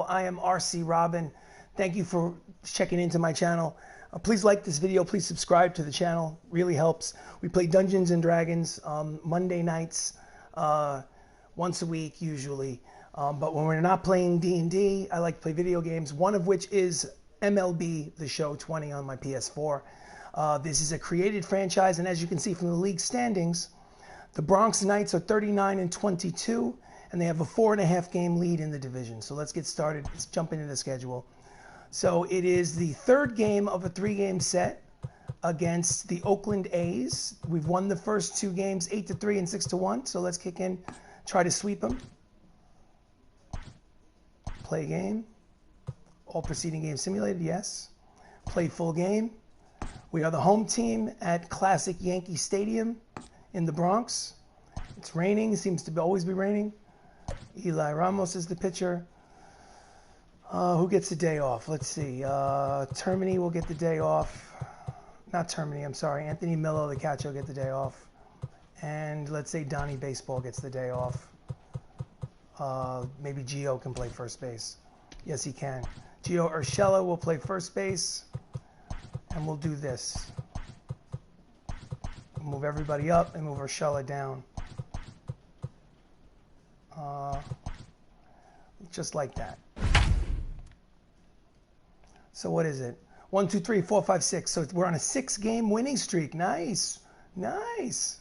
all. I am RC Robbin. Thank you for checking into my channel. Please like this video. Please subscribe to the channel. Really helps. We play Dungeons and Dragons Monday nights, once a week usually. But when we're not playing D&D, I like to play video games, one of which is MLB The Show 20 on my PS4. This is a created franchise, and as you can see from the league standings, the Bronx Knights are 39-22, and they have a 4.5 game lead in the division. So let's get started. Let's jump into the schedule. So it is the third game of a 3-game set against the Oakland A's. We've won the first 2 games 8-3 and 6-1. So let's kick in, try to sweep them. Play game. All preceding games simulated, yes. Play full game. We are the home team at Classic Yankee Stadium in the Bronx. It's raining. It seems to always be raining. Eli Ramos is the pitcher. Who gets the day off? Let's see. Termini will get the day off. Not Termini, I'm sorry. Anthony Millo, the catcher, will get the day off. And let's say Donnie Baseball gets the day off. Maybe Gio can play first base. Yes, he can. Gio Urshela will play first base. And we'll do this. We'll move everybody up and move Urshela down. Just like that. So what is it? 1, 2, 3, 4, 5, 6. So we're on a 6-game winning streak. Nice. Nice.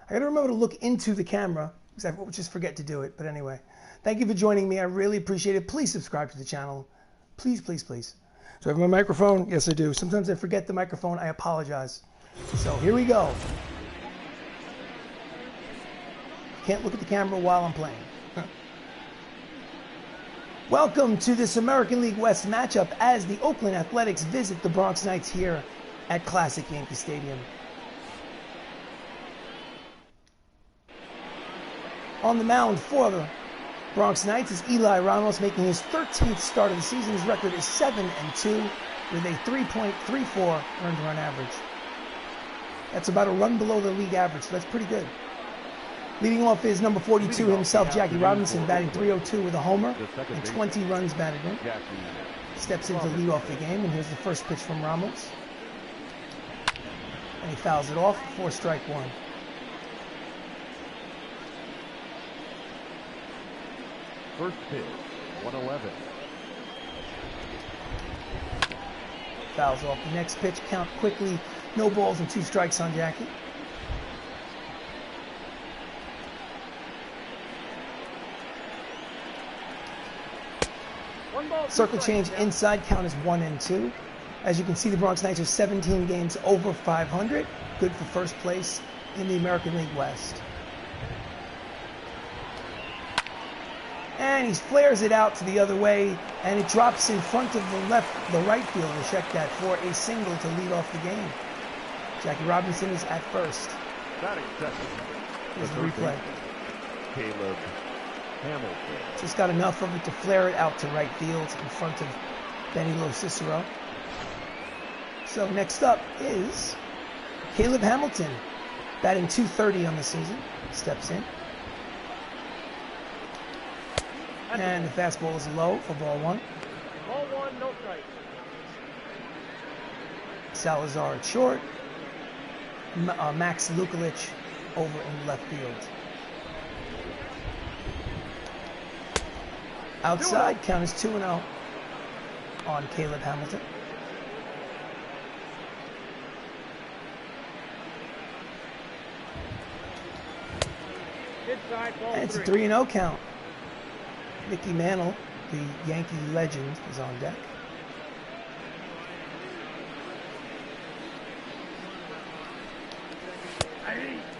I got to remember to look into the camera, because I just forget to do it. But anyway, thank you for joining me. I really appreciate it. Please subscribe to the channel. Please, please, please. Do I have my microphone? Yes, I do. Sometimes I forget the microphone. I apologize. So here we go. Can't look at the camera while I'm playing. Welcome to this American League West matchup as the Oakland Athletics visit the Bronx Knights here at Classic Yankee Stadium. On the mound for the Bronx Knights is Eli Ramos, making his 13th start of the season. His record is 7-2 with a 3.34 earned run average. That's about a run below the league average, so that's pretty good. Leading off is number 42 himself, Jackie Robinson, batting .302 with a homer and 20 runs batted in. Steps in to lead off the game, and here's the first pitch from Ramos. And he fouls it off for strike one. First pitch, 111. Fouls off the next pitch, count quickly. No balls and 2 strikes on Jackie. Circle change inside, count is 1-2. As you can see, the Bronx Knights are 17 games over 500. Good for first place in the American League West. And he flares it out to the other way, and it drops in front of the right fielder, check that, for a single to lead off the game. Jackie Robinson is at first. Here's the replay. Caleb Hamilton. Just got enough of it to flare it out to right field in front of Benny Cicero. So next up is Caleb Hamilton, batting .230 on the season. Steps in. And the fastball is low for ball 1. Ball 1, no strike. Salazar at short. Max Lukulich over in left field. Outside, count is 2-0 on Caleb Hamilton. Inside, ball And it's a 3. 3-0 count. Mickey Mantle, the Yankee legend, is on deck.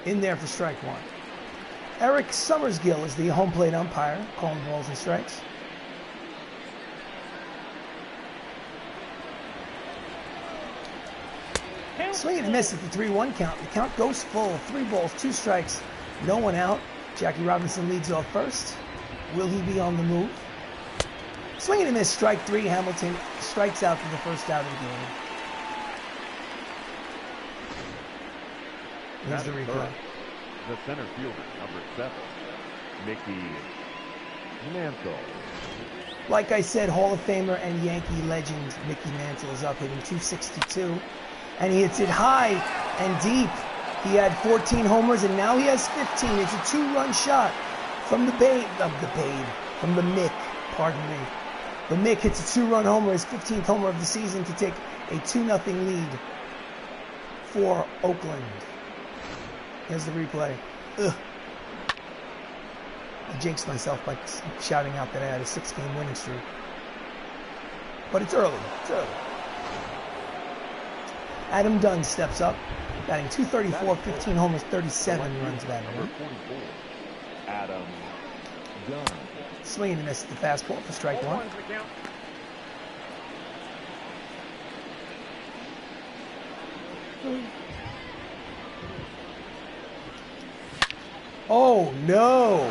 In there for strike 1. Eric Summersgill is the home plate umpire, calling balls and strikes. Swing and a miss at the 3-1 count. The count goes full. 3 balls, 2 strikes, no one out. Jackie Robinson leads off first. Will he be on the move? Swing and a miss, strike 3. Hamilton strikes out for the first out of the game. Here's the replay. The center fielder, number 7, Mickey Mantle. Like I said, Hall of Famer and Yankee legend Mickey Mantle is up hitting .262, and he hits it high and deep. He had 14 homers, and now he has 15. It's a two-run shot from the Mick, pardon me. The Mick hits a two-run homer, his 15th homer of the season, to take a 2-0 lead for Oakland. Here's the replay. Ugh. I jinxed myself by shouting out that I had a 6-game winning streak. But it's early. It's early. Adam Dunn steps up, batting .234, 15 homers, 37 runs batted in. Adam Dunn. Swing and a miss at the fastball for strike one. Oh no!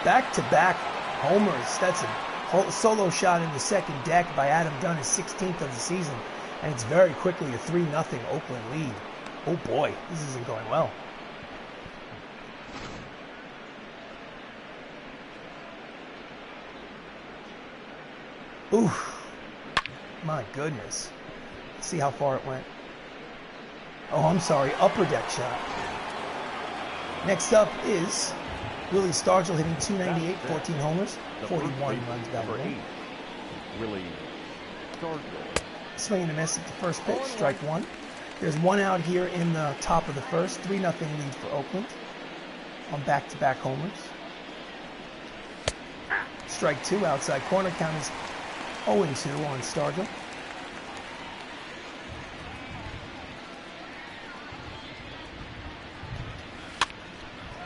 Back-to-back homers. That's a solo shot in the second deck by Adam Dunn, his 16th of the season. And it's very quickly a 3-0 Oakland lead. Oh boy, this isn't going well. Oof. My goodness. Let's see how far it went. Oh, I'm sorry, upper deck shot. Next up is Willie Stargell hitting .298, 14 homers, 41 runs batted in. Willie Stargell. Swing and a miss at the first pitch, strike one. There's one out here in the top of the first, 3-0 lead for Oakland on back-to-back homers. Strike two, outside corner, count is 0-2 on Stargell.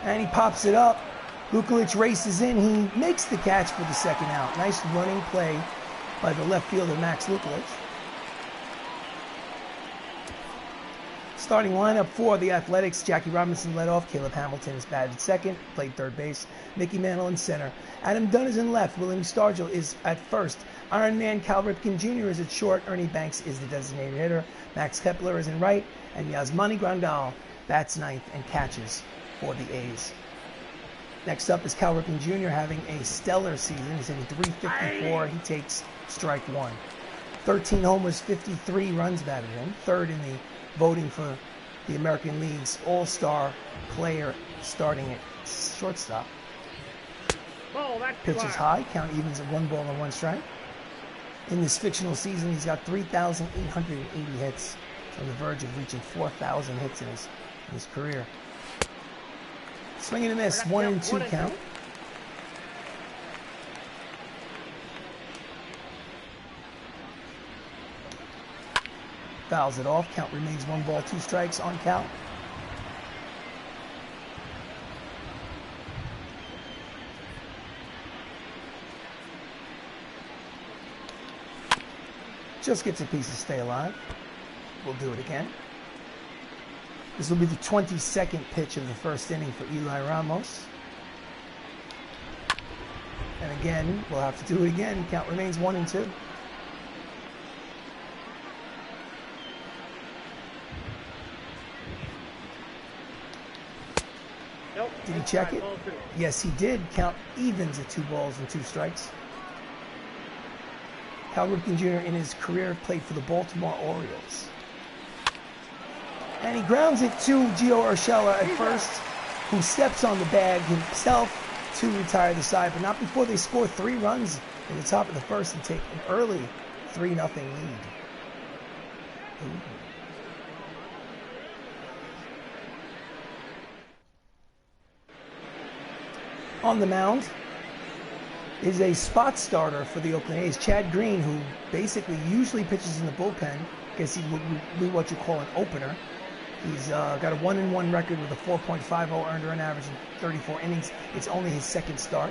And he pops it up. Lukulich races in. He makes the catch for the second out. Nice running play by the left fielder, Max Lukulich. Starting lineup for the Athletics: Jackie Robinson led off. Caleb Hamilton is batted second, played third base. Mickey Mantle in center. Adam Dunn is in left. William Stargell is at first. Iron Man Cal Ripken Jr. is at short. Ernie Banks is the designated hitter. Max Kepler is in right. And Yasmani Grandal bats ninth and catches for the A's. Next up is Cal Ripken Jr. having a stellar season. He's hitting .354. He takes strike one. 13 homers, 53 runs batted in. Third in the voting for the American League's All-Star player, starting at shortstop. Pitch is high. Count evens at 1 ball and 1 strike. In this fictional season, he's got 3,880 hits. He's on the verge of reaching 4,000 hits in his career. Swing and a miss, 1-2 count. Fouls it off. Count remains 1 ball, 2 strikes on count. Just gets a piece of stay alive. We'll do it again. This will be the 22nd pitch of the first inning for Eli Ramos. And again, we'll have to do it again. Count remains 1-2. Nope. Did he check it? Yes, he did. Count evens at 2 balls and 2 strikes. Cal Ripken Jr. in his career played for the Baltimore Orioles. And he grounds it to Gio Urshela at first, who steps on the bag himself to retire the side, but not before they score 3 runs in the top of the first and take an early 3-0 lead. Ooh. On the mound is a spot starter for the Oakland A's, Chad Green, who basically usually pitches in the bullpen. I guess he would be what you call an opener. He's got a 1-1 record with a 4.50 earned run average in 34 innings. It's only his second start.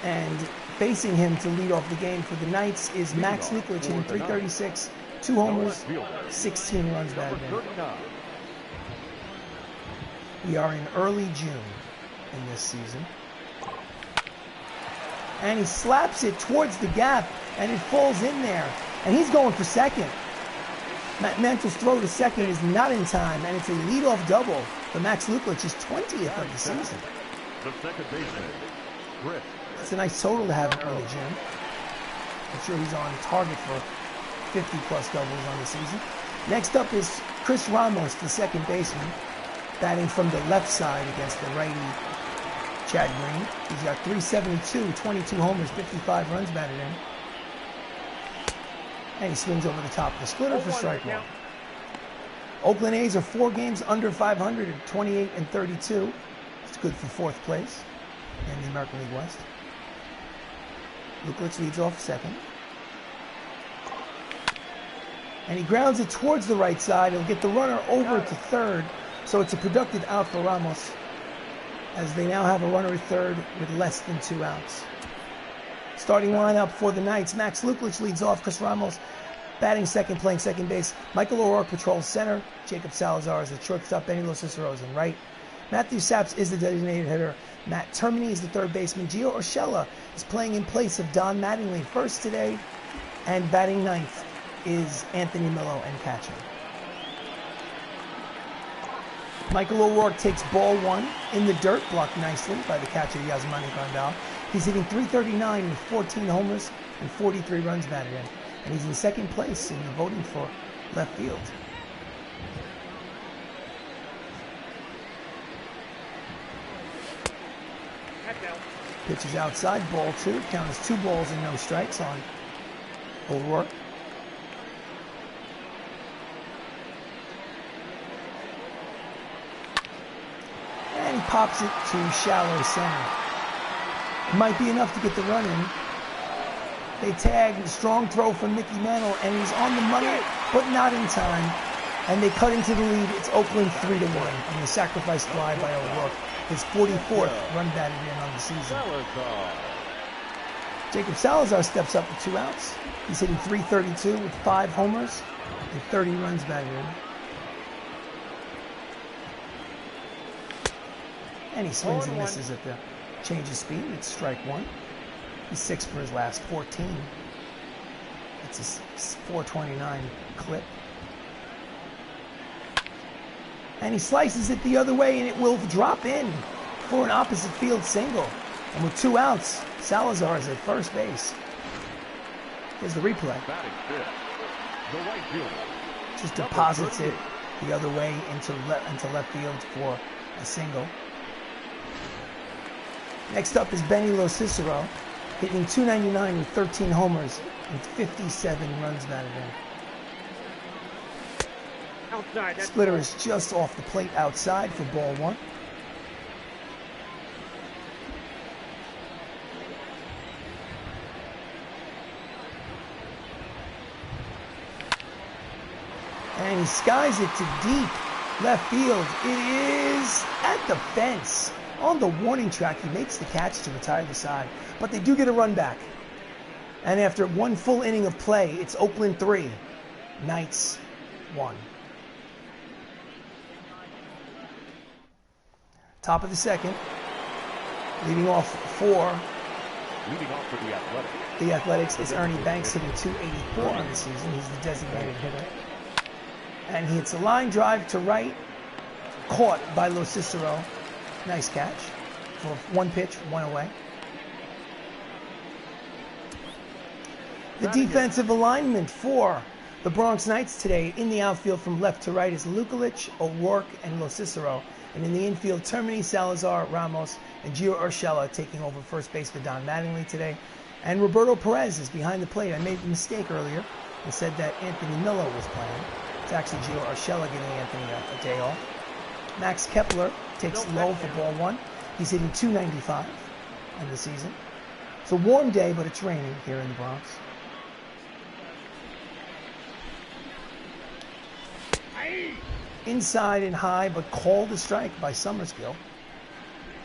And facing him to lead off the game for the Knights is Max Lukulich hitting .336, 2 homers, 16 runs batted in. We are in early June in this season. And he slaps it towards the gap, and it falls in there. And he's going for second. Matt Mantle's throw to second is not in time, and it's a leadoff double for Max Lukulich, his 20th of the season. The second baseman, Chris It's a nice total to have in early June. I'm sure he's on target for 50-plus doubles on the season. Next up is Chris Ramos, the second baseman, batting from the left side against the righty Chad Green. He's got 372, 22 homers, 55 runs batted in. And he swings over the top of the splitter for strike one. Oakland A's are 4 games under 500 at 28 and 32. It's good for 4th place in the American League West. Lukelich leads off second. And he grounds it towards the right side. He'll get the runner over to third. So it's a productive out for Ramos, as they now have a runner at third with less than 2 outs. Starting lineup for the Knights: Max Lukelich leads off. Chris Ramos batting second, playing second base. Michael O'Rourke patrols center. Jacob Salazar is the shortstop. Benny Los Ciceros in right. Matthew Saps is the designated hitter. Matt Termini is the third baseman. Gio Urshela is playing in place of Don Mattingly first today. And batting ninth is Anthony Millo and catching. Michael O'Rourke takes ball 1 in the dirt, blocked nicely by the catcher Yasmani Grandal. He's hitting .339 with 14 homers and 43 runs batted in. And he's in second place in the voting for left field. Pitch is outside, ball 2. Count is 2 balls and no strikes on O'Rourke. And he pops it to shallow center. It might be enough to get the run in. They tag, strong throw from Mickey Mantle, and he's on the money, but not in time. And they cut into the lead. It's Oakland 3-1 on the sacrifice fly by O'Rourke, his 44th run batted in on the season. Jacob Salazar steps up with 2 outs. He's hitting .332 with 5 homers and 30 runs batted in. And he swings and misses at the change of speed. It's strike 1. He's 6 for his last 14. It's a .429 clip. And he slices it the other way, and it will drop in for an opposite field single. And with 2 outs, Salazar is at first base. Here's the replay. Just deposits it the other way into left field for a single. Next up is Benny Los Cicero, hitting .299 with 13 homers and 57 runs batted in. Outside. Splitter is just off the plate outside for ball 1. And he skies it to deep left field. It is at the fence. On the warning track, he makes the catch to retire the side. But they do get a run back. And after 1 full inning of play, it's Oakland 3, Knights 1. Top of the second. Leading off for the Athletics. The Athletics is Ernie Banks, hitting .284 on the season. He's the designated hitter. And he hits a line drive to right, caught by Los Cicero. Nice catch for 1 pitch, 1 away. The defensive alignment for the Bronx Knights today in the outfield from left to right is Lukelich, O'Rourke, and Los Cicero. And in the infield, Termini, Salazar, Ramos, and Gio Urshela taking over first base for Don Mattingly today. And Roberto Perez is behind the plate. I made a mistake earlier and said that Anthony Millo was playing. It's actually Gio Urshela giving Anthony a day off. Max Kepler takes low for ball 1. He's hitting .295 in the season. It's a warm day, but it's raining here in the Bronx. Inside and high, but called a strike by Summerskill.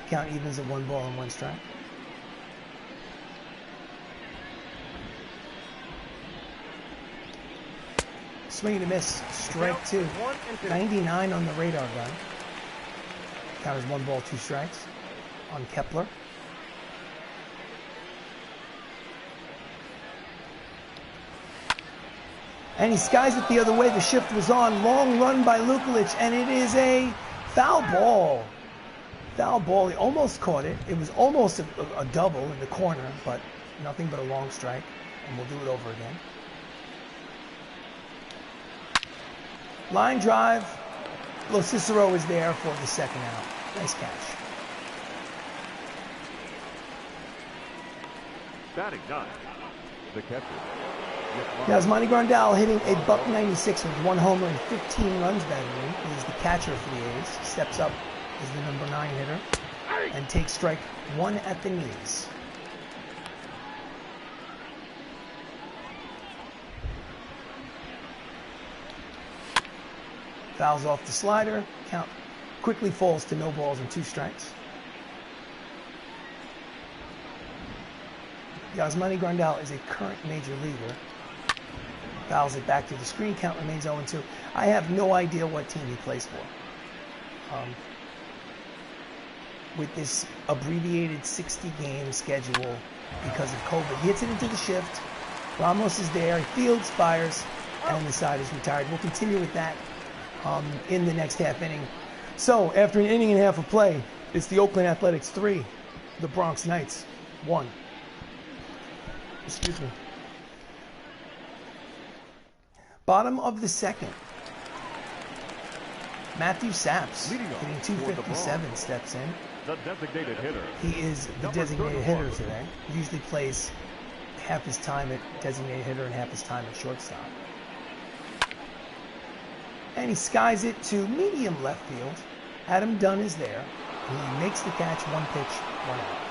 Count evens at 1 ball and 1 strike. Swing and a miss, strike 2. 99 on the radar gun. Count is 1 ball, 2 strikes on Kepler. And he skies it the other way. The shift was on. Long run by Lukelich, and it is a foul ball. Foul ball. He almost caught it. It was almost a double in the corner, but nothing but a long strike. And we'll do it over again. Line drive. Lo Cicero is there for the second out. Nice catch. Batting 9, the catcher. Yasmani Grandal hitting a .196 with 1 homer and 15 runs batted in. He is the catcher for the A's. Steps up as the number 9 hitter and takes strike 1 at the knees. Fouls off the slider. Count quickly falls to no balls and 2 strikes. Yasmani Grandal is a current major leaguer. Fouls it back to the screen. Count remains 0-2. I have no idea what team he plays for. With this abbreviated 60-game schedule because of COVID. He hits it into the shift. Ramos is there. He fields, fires, and the side is retired. We'll continue with that in the next half inning. So, after an inning and a half of play, it's the Oakland Athletics 3, the Bronx Knights 1. Excuse me. Bottom of the second. Matthew Saps, hitting 257, steps in. The designated hitter. He is the designated hitter today. He usually plays half his time at designated hitter and half his time at shortstop. And he skies it to medium left field. Adam Dunn is there. He makes the catch, 1 pitch, 1 out.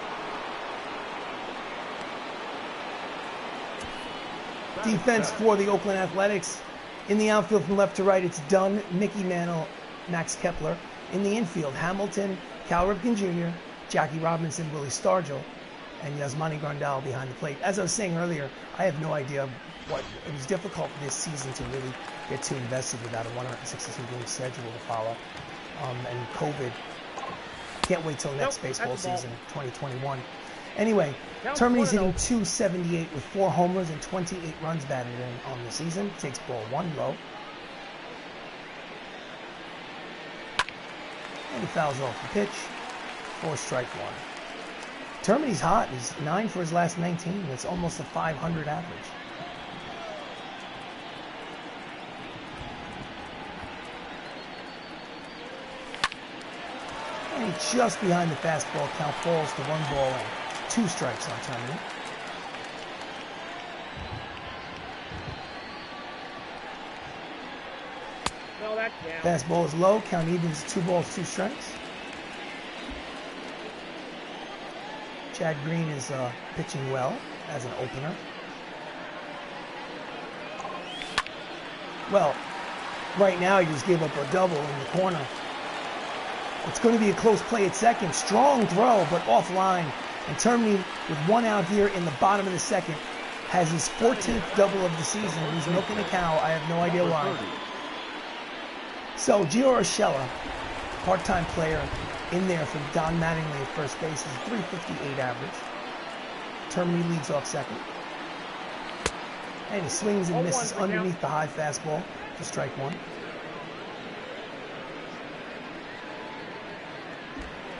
Defense for the Oakland Athletics. In the outfield from left to right, it's Dunn, Mickey Mantle, Max Kepler. In the infield, Hamilton, Cal Ripken Jr., Jackie Robinson, Willie Stargell, and Yasmani Grandal behind the plate. As I was saying earlier, I have no idea what it was difficult this season to really get too invested without a 162-game schedule to follow. And COVID. Can't wait till next baseball season, 2021. Anyway, Termini's hitting .278 with 4 homers and 28 runs batted in on the season. Takes ball 1 low. And he fouls off the pitch. 4 strike 1. Termini's hot. He's 9 for his last 19. That's almost a 500 average. And just behind the fastball, count falls to 1 ball and 2 strikes on Termini. No, that's down. Fastball is low, count evens 2 balls, 2 strikes. Chad Green is pitching well as an opener. Well, right now he just gave up a double in the corner. It's going to be a close play at second. Strong throw, but offline. And Termini, with 1 out here in the bottom of the second, has his 14th double of the season. He's milking a cow. I have no idea why. So, Gio Urshela, part-time player in there from Don Mattingly at first base, is a .358 average. Termini leads off second. And he swings and misses underneath the high fastball for strike 1.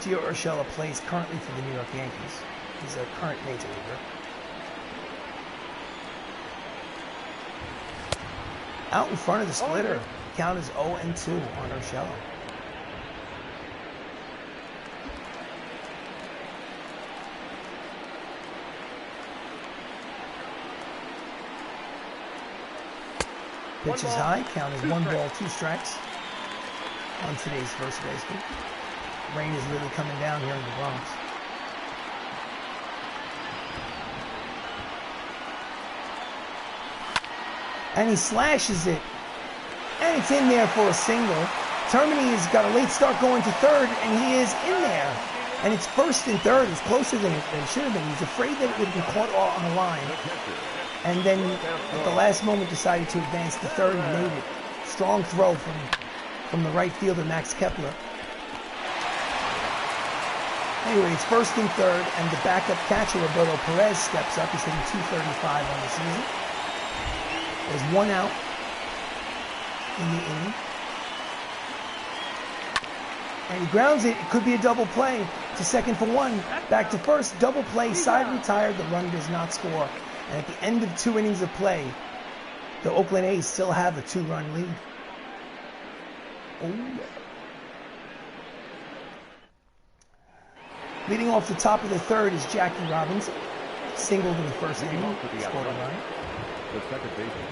Gio Urshela plays currently for the New York Yankees. He's a current major leaguer. Out in front of the splitter. Count is 0-2 on Urshela. Pitch is high. Count is 1 ball, 2 strikes on today's first baseman. Rain is really coming down here in the Bronx. And he slashes it. And it's in there for a single. Termini has got a late start going to third, and he is in there. And it's first and third. It's closer than it should have been. He's afraid that it would be caught on the line. And then at the last moment decided to advance to third and made it. Strong throw from the right fielder, Max Kepler. Anyway, it's first and third, and the backup catcher, Roberto Perez, steps up. He's hitting .235 on the season. There's 1 out in the inning. And he grounds it. It could be a double play to second for one. Back to first. Double play. Side retired. The run does not score. And at the end of 2 innings of play, the Oakland A's still have a 2-run lead. Oh. Leading off the top of the third is Jackie Robinson. Singled in the first inning. Scored a run. The second baseman,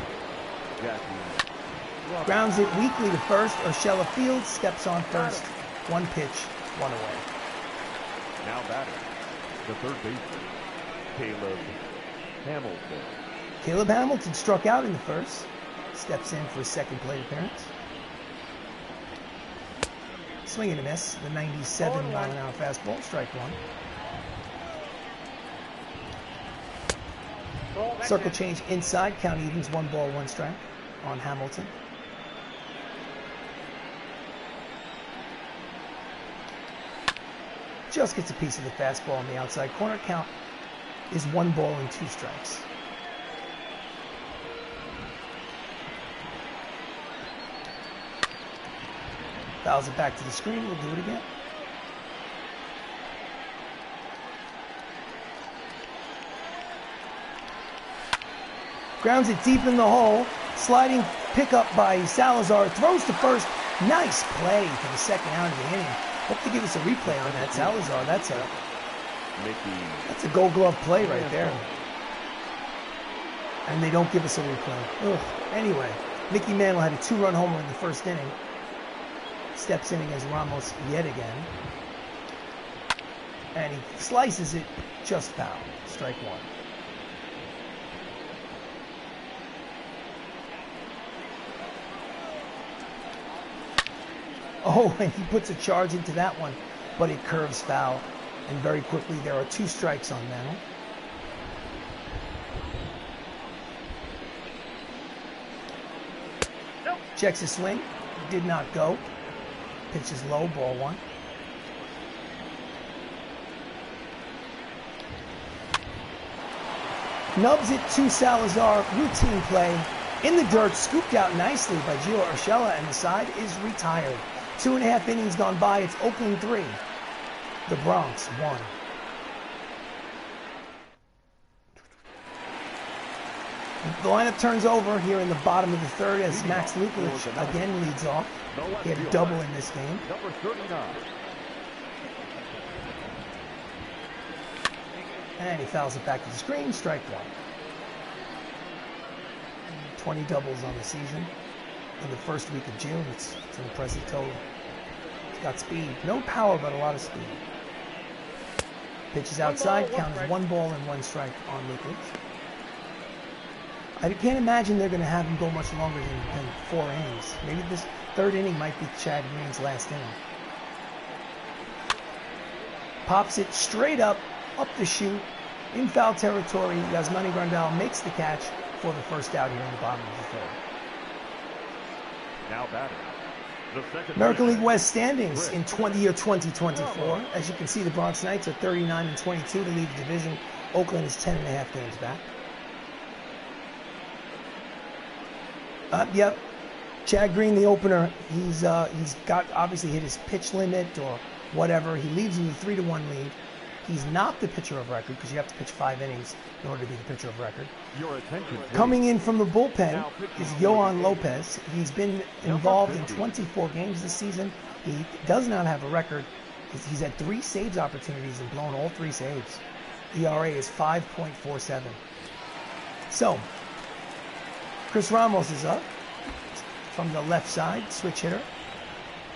Jackie. Grounds it weakly to first. Urshela Fields steps on first. 1 pitch, 1 away. Now batting, the third baseman, Caleb Hamilton. Caleb Hamilton struck out in the first. Steps in for his second plate appearance. Swing and a miss. The 97 mile-an-hour fastball. Strike one. Circle change inside. Count evens. 1 ball, 1 strike on Hamilton. Just gets a piece of the fastball on the outside corner. Count is 1 ball and 2 strikes. Fouls it back to the screen. We'll do it again. Grounds it deep in the hole. Sliding pickup by Salazar. Throws to first. Nice play for the second out of the inning. Hope to give us a replay on that. Salazar, that's a Gold Glove play right there. And they don't give us a replay. Ugh. Anyway, Mickey Mantle had a 2-run homer in the first inning. Steps in against Ramos yet again. And he slices it just foul. Strike one. Oh, and he puts a charge into that one, but it curves foul. And very quickly, there are 2 strikes on Mantle. Nope. Checks his swing. Did not go. Pitch is low, ball 1. Nubs it to Salazar. Routine play. In the dirt, scooped out nicely by Gio Urshela, and the side is retired. 2.5 innings gone by. It's Oakland 3. The Bronx 1. The lineup turns over here in the bottom of the third as Max Lukelich again leads off. He had a double in this game. Number 39. And he fouls it back to the screen. Strike one. 20 doubles on the season. In the first week of June, it's an impressive total. He's got speed. No power, but a lot of speed. Pitches outside. Count is 1 ball and 1 strike on Lukelich. I can't imagine they're going to have him go much longer than 4 innings. Maybe this third inning might be Chad Green's last inning. Pops it straight up the chute, in foul territory. Yasmani Grandal makes the catch for the first out here in the bottom of the third. Now batting. The second American League West standings in 2024. As you can see, the Bronx Knights are 39-22 to lead the division. Oakland is 10.5 games back. Yep, Chad Green, the opener, he's got obviously hit his pitch limit or whatever. He leads with a 3-1 lead. He's not the pitcher of record because you have to pitch 5 innings in order to be the pitcher of record. Your attention, coming in from the bullpen is Yohan Lopez. He's been involved in 24 games this season. He does not have a record. He's had 3 saves opportunities and blown all 3 saves. ERA is 5.47. So, Chris Ramos is up from the left side, switch hitter,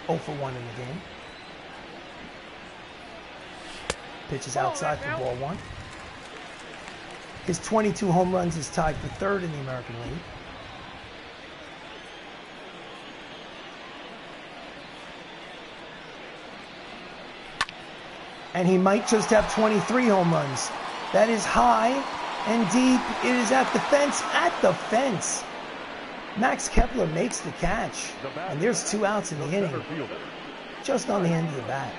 0 for 1 in the game. Pitch is outside for ball 1. His 22 home runs is tied for 3rd in the American League. And he might just have 23 home runs. That is high and deep. It is at the fence. At the fence. Max Kepler makes the catch. And there's 2 outs in the inning. Just on the end of the bat.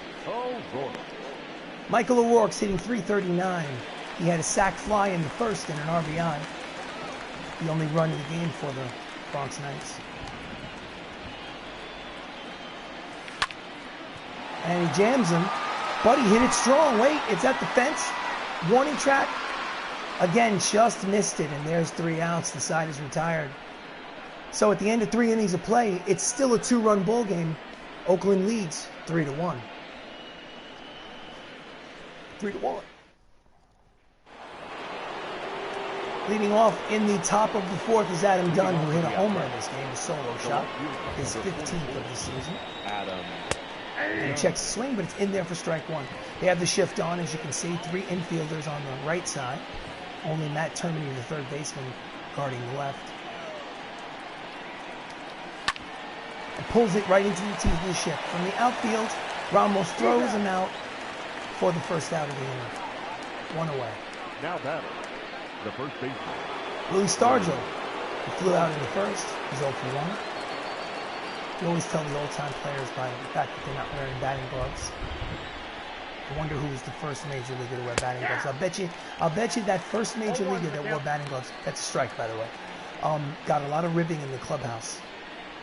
Michael O'Rourke's hitting .339. He had a sac fly in the first and an RBI. The only run of the game for the Bronx Knights. And he jams him. But he hit it strong. Wait, it's at the fence. Warning track. Again, just missed it. And there's 3 outs. The side is retired. So at the end of 3 innings of play, it's still a 2-run ball game. Oakland leads 3-1. 3-1. Leading off in the top of the 4th is Adam Dunn, who hit a homer in this game, a solo shot, his 15th of the season. And he checks the swing, but it's in there for strike 1. They have the shift on, as you can see, 3 infielders on the right side. Only Matt Termini, the third baseman, guarding the left. And pulls it right into the teeth of the shift. From the outfield, Ramos throws him out for the first out of the inning. 1 away. Now batting, the first baseman. Willie Stargell, he flew out in the first. He's 0 for 1. You always tell the old-time players by the fact that they're not wearing batting gloves. I wonder who was the first major leaguer to wear batting gloves. I'll bet you that first major leaguer that wore batting gloves, that's a strike, by the way, got a lot of ribbing in the clubhouse.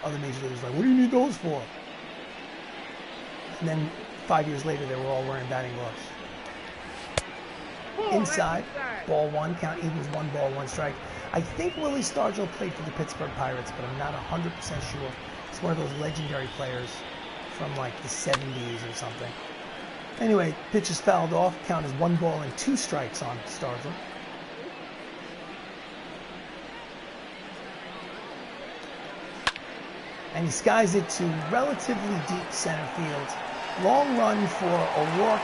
Other major leaguers were like, what do you need those for? And then 5 years later, they were all wearing batting gloves. Inside, ball 1, count evens, 1 ball, 1 strike. I think Willie Stargell played for the Pittsburgh Pirates, but I'm not 100% sure. He's one of those legendary players from like the 70s or something. Anyway, pitch is fouled off. Count is 1 ball and 2 strikes on Stargell. And he skies it to relatively deep center field. Long run for O'Rourke.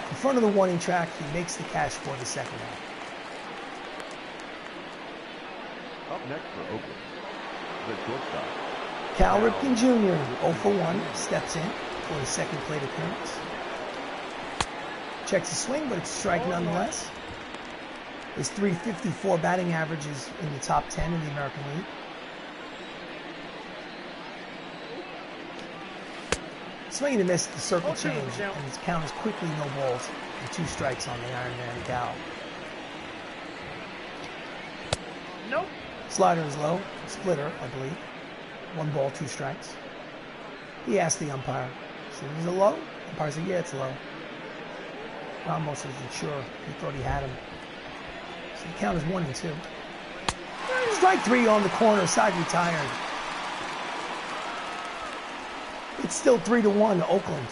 In front of the warning track, he makes the catch for the second out. Up next for Oakland, the shortstop. Cal Ripken Jr., 0 for 1, steps in for his second plate appearance. Checks the swing, but it's a strike nonetheless. His .354 batting average is in the top 10 in the American League. Swinging and miss, the circle change, and his count is quickly no balls and 2 strikes on the Iron Man Cal. Nope. Slider is low, splitter, I believe. 1 ball, 2 strikes. He asked the umpire, so is it low? The umpire said, yeah, it's low. Ramos isn't sure. He thought he had him. So the count is 1 and 2. Strike 3 on the corner, side retired. It's still 3-1, Oakland.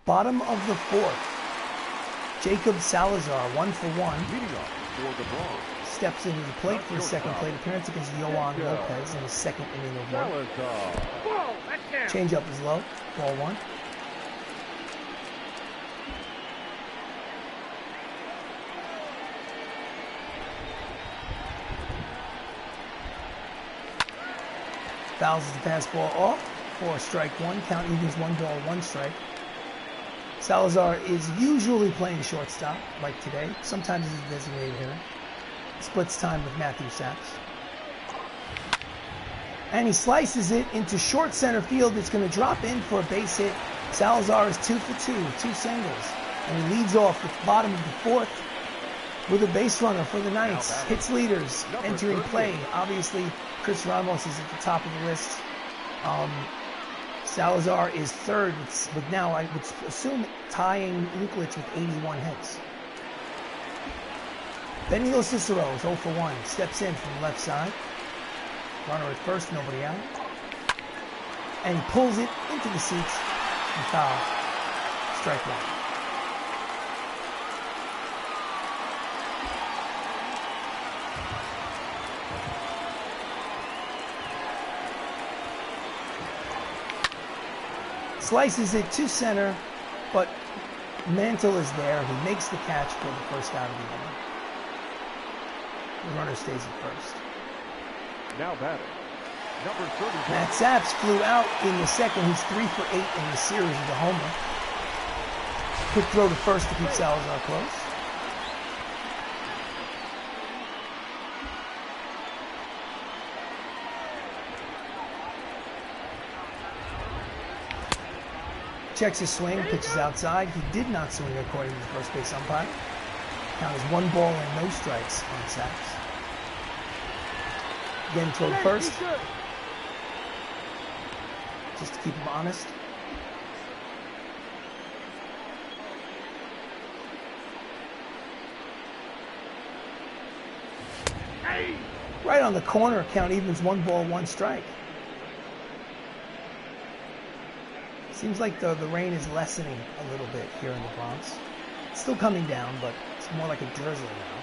Bottom of the 4th. Jacob Salazar, 1 for 1. Leading off for the BRONX. Steps into the plate for his second plate appearance against Yohan Lopez in his second inning of work. Salazar. Changeup is low, ball 1. Fouls the fastball off for strike 1. Count evens, 1 ball, 1 strike. Salazar is usually playing shortstop, like today. Sometimes he's a designated hitter. Splits time with Matthew Sachs. And he slices it into short center field. It's going to drop in for a base hit. Salazar is 2 for 2, 2 singles. And he leads off the bottom of the 4th with a base runner for the Knights. Hits leaders entering play. Obviously, Chris Ramos is at the top of the list. Salazar is 3rd with now, I would assume, tying Lukowicz with 81 hits. Benio Cicero is 0 for 1. Steps in from the left side. Runner at first, nobody out. And he pulls it into the seats and foul. Strike 1. Slices it to center, but Mantle is there. He makes the catch for the first out of the inning. The runner stays at first. Now batting, number 30. Matt Saps flew out in the second. He's 3 for 8 in the series with a homer. Quick throw to first to keep Salazar close. Checks his swing, pitches outside. He did not swing according to the first base umpire. Count is 1 ball and no strikes on Sachs. Again, throw to first. just to keep him honest. Right on the corner, count evens, 1 ball, 1 strike. Seems like the rain is lessening a little bit here in the Bronx. It's still coming down, but it's more like a drizzle now.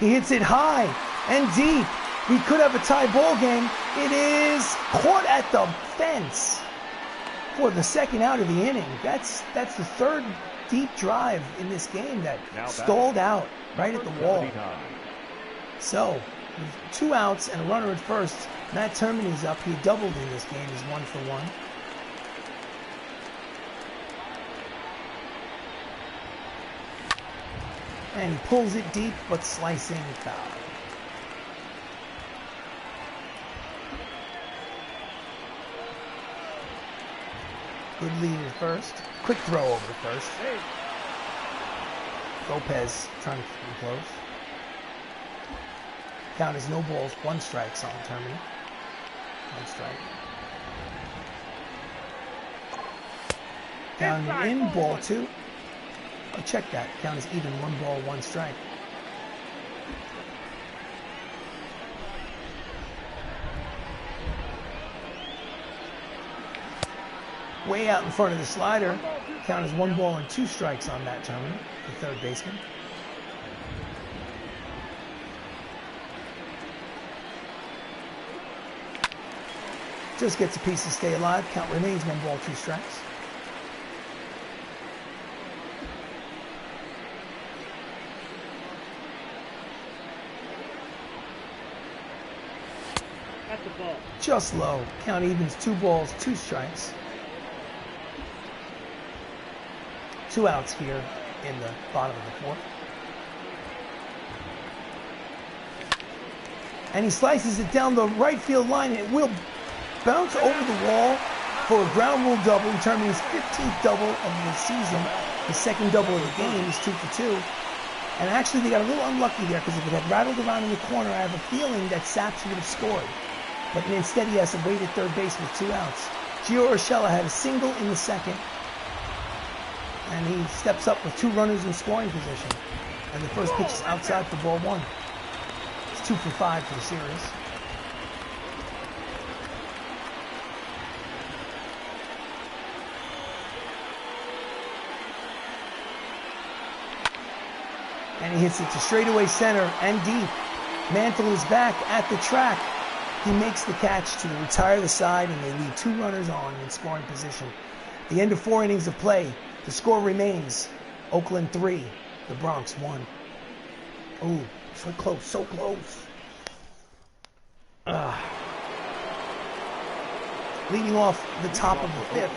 He hits it high and deep. We could have a tie ball game. It is caught at the fence for the second out of the inning. That's the third deep drive in this game that stalled out right at the wall. So, with 2 outs and a runner at first, Matt Termini's up. He doubled in this game. He's 1 for 1. And he pulls it deep, but slicing foul. Good lead at first. Quick throw over to first. Lopez trying to keep him close. Count is no balls, 1 strike on Termini. 1 strike. Count in, ball 2. Oh, check that. Count is even, 1 ball, 1 strike. Way out in front of the slider. Count is 1 ball and 2 strikes on that Termini, the third baseman. Just gets a piece to stay alive. Count remains 1 ball, 2 strikes. That's the ball. Just low. Count evens, 2 balls, 2 strikes. 2 outs here in the bottom of the 4th. And he slices it down the right field line, and it will bounce over the wall for a ground rule double, returning his 15th double of the season. His second double of the game. He's 2 for 2. And actually, they got a little unlucky there, because if it had rattled around in the corner, I have a feeling that Saps would have scored. But instead, he has to wait at third base with 2 outs. Gio Urshela had a single in the second, and he steps up with 2 runners in scoring position. And the first pitch is outside for ball 1. It's 2 for 5 for the series. And he hits it to straightaway center and deep. Mantle is back at the track. He makes the catch to retire the side, and they leave 2 runners on in scoring position. At the end of 4 innings of play, the score remains Oakland 3, the Bronx 1. Oh, so close, so close. Leading off the top of the 5th,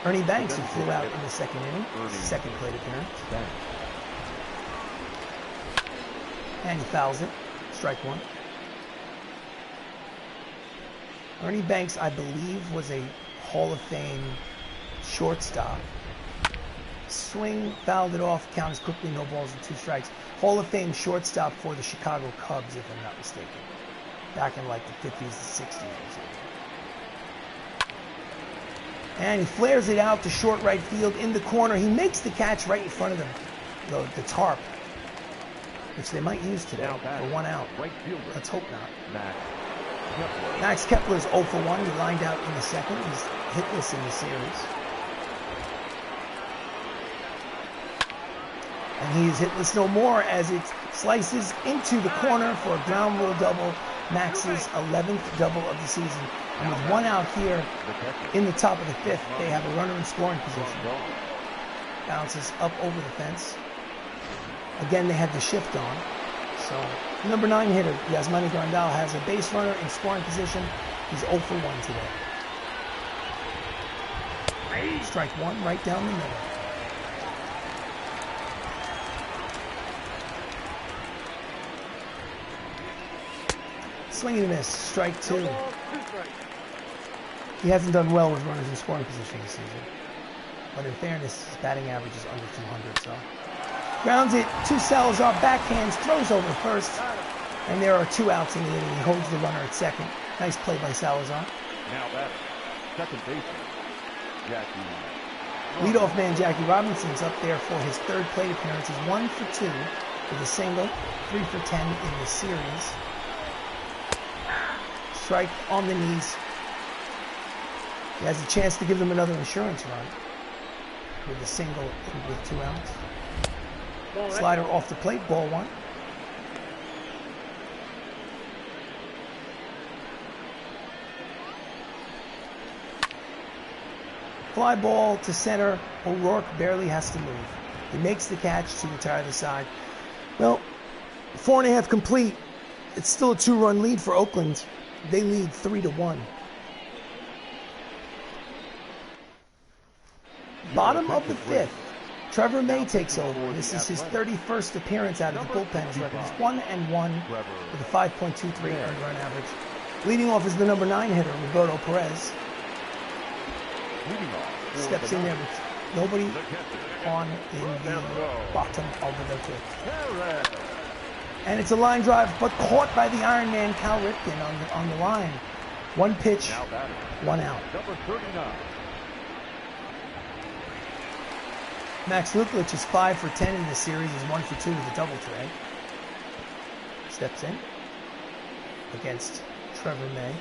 Ernie Banks, who flew out in the second inning, second plate appearance. And he fouls it. Strike 1. Ernie Banks, I believe, was a Hall of Fame shortstop. Swing, fouled it off. Count is quickly, no balls and 2 strikes. Hall of Fame shortstop for the Chicago Cubs, if I'm not mistaken. Back in like the 50s and 60s or something. And he flares it out to short right field in the corner. He makes the catch right in front of them, the tarp, which they might use today for 1 out. Let's hope not. Max Kepler's 0 for 1. He lined out in the second. He's hitless in the series. And he is hitless no more as it slices into the corner for a ground rule double. Max's 11th double of the season. And with 1 out here in the top of the 5th, they have a runner in scoring position. Bounces up over the fence. Again, they had the shift on. So, number 9 hitter, Yasmani Grandal, has a base runner in scoring position. He's 0 for 1 today. Strike 1 right down the middle. Swing and a miss. Strike 2. He hasn't done well with runners in scoring position this season. But in fairness, his batting average is under 200, so. Grounds it to Salazar, backhands, throws over first, and there are 2 outs in the inning. He holds the runner at second. Nice play by Salazar. Now that's second baseman, Jackie. Leadoff man Jackie Robinson's up there for his third plate appearance. He's 1 for 2 with a single, 3 for 10 in the series. Strike on the knees. He has a chance to give them another insurance run with a single with 2 outs. Slider off the plate, ball 1. Fly ball to center. O'Rourke barely has to move. He makes the catch to retire the side. Well, 4.5 complete. It's still a 2-run lead for Oakland. They lead 3-1. Bottom of the 5th. Trevor May takes over. This is his 31st appearance out of the bullpen. His record is 1-1 with a 5.23 earned run average. Leading off is the number 9 hitter, Roberto Perez. Steps in there with nobody on in the bottom of the 5th. And it's a line drive, but caught by the Iron Man, Cal Ripken, on the line. 1 pitch, 1 out. Number 39. Max Lukelich is 5 for 10 in this series. He's 1 for 2 with a double tray. Steps in against Trevor May.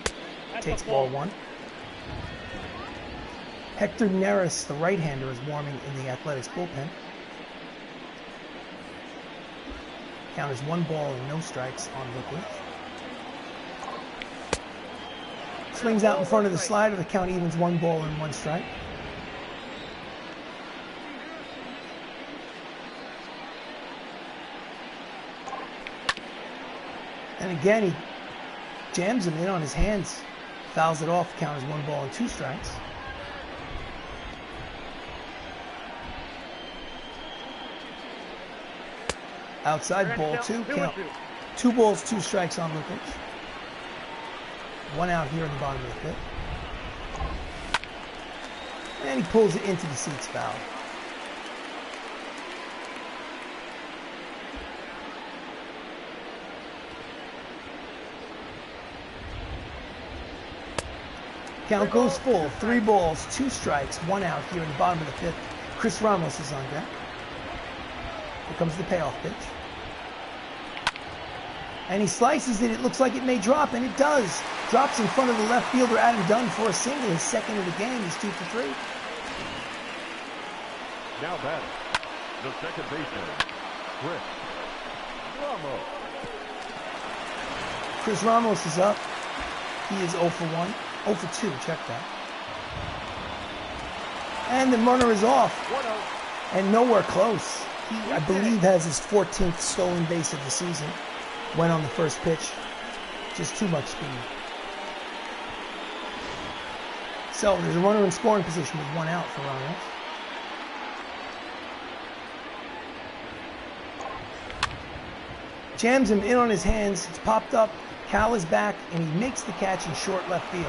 Takes ball 1. Hector Neris, the right-hander, is warming in the Athletics bullpen. Count is 1 ball and no strikes on Lukelich. Swings out in front of the slider. The count evens 1 ball and 1 strike. And again, he jams him in on his hands. Fouls it off. Count is 1 ball and 2 strikes. Outside, ball 2. Count 2 balls, 2 strikes on Lukelich. 1 out here in the bottom of the 5th. And he pulls it into the seats, foul. Count goes full. 3 balls, 2 strikes, 1 out here in the bottom of the 5th. Chris Ramos is on deck. Here comes the payoff pitch. And he slices it. It looks like it may drop, and it does. Drops in front of the left fielder, Adam Dunn, for a single. His second of the game. He's 2 for 3. Now batting, the second baseman, Chris Ramos. Chris Ramos is up. He is 0 for 1. 0 for 2, check that. And the runner is off. And nowhere close. He, I believe, has his 14th stolen base of the season. Went on the first pitch. Just too much speed. So there's a runner in scoring position with 1 out for Ramos. Jams him in on his hands. It's popped up. Cal is back, and he makes the catch in short left field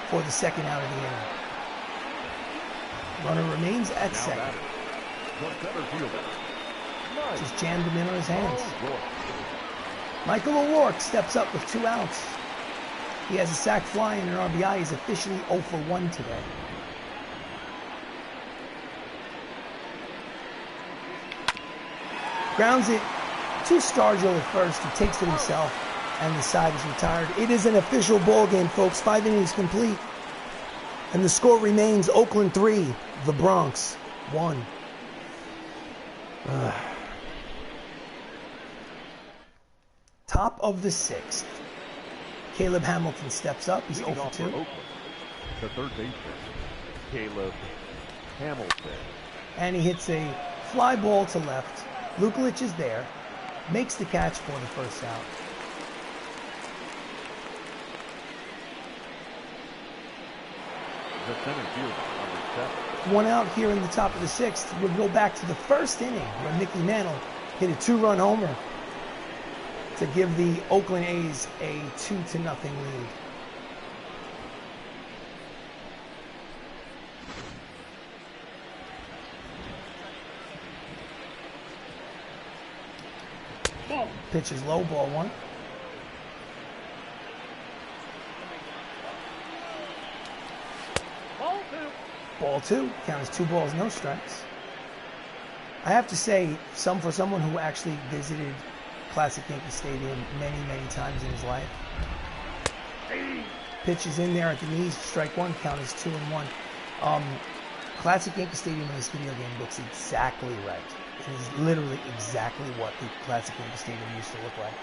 for the second out of the inning. Runner remains at second. Just jammed him in on his hands. Michael O'Rourke steps up with 2 outs. He has a sac fly and an RBI. He's officially 0 for 1 today. Grounds it to Stargell at first. He takes it himself, and the side is retired. It is an official ball game, folks. 5 innings complete. And the score remains Oakland 3, the Bronx 1. Top of the 6th. Caleb Hamilton steps up. He's 0 for 2. The third baseman, Caleb Hamilton. And he hits a fly ball to left. Lukelich is there. Makes the catch for the first out. The center fielder, number 7. 1 out here in the top of the 6th. We'll go back to the first inning where Mickey Mantle hit a 2-run homer to give the Oakland A's a 2-0 lead. Pitch is low, ball 1. Ball 2, count as 2 balls, no strikes. I have to say, for someone who actually visited Classic Yankee Stadium many, many times in his life, pitch is in there at the knees, strike 1, count as 2-1. Classic Yankee Stadium in this video game looks exactly right. It is literally exactly what the Classic Yankee Stadium used to look like.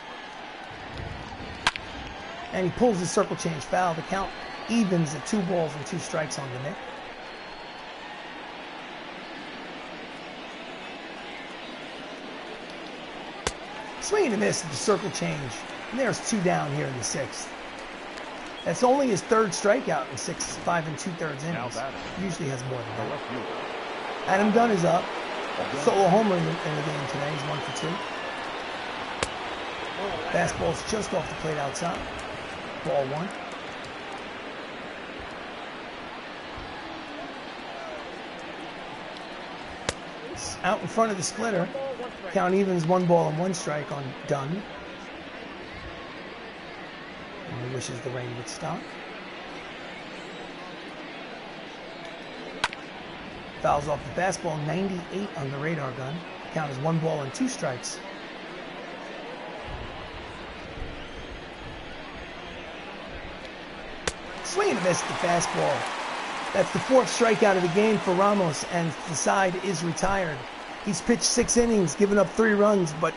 And he pulls the circle change foul. The count evens at 2 balls and 2 strikes on the Nick. Swing and a miss at the circle change. And there's 2 down here in the 6th. That's only his 3rd strikeout in 5 2/3 innings. Usually has more than that. Adam Dunn is up. Solo homer in the game today. He's 1 for 2. Fastball's just off the plate outside. Ball 1. It's out in front of the splitter. Count evens 1 ball and 1 strike on Dunn. And he wishes the rain would stop. Fouls off the fastball, 98 on the radar gun. Count is 1 ball and 2 strikes. Swing and a miss at the fastball. That's the 4th strikeout of the game for Ramos, and the side is retired. He's pitched 6 innings, given up 3 runs, but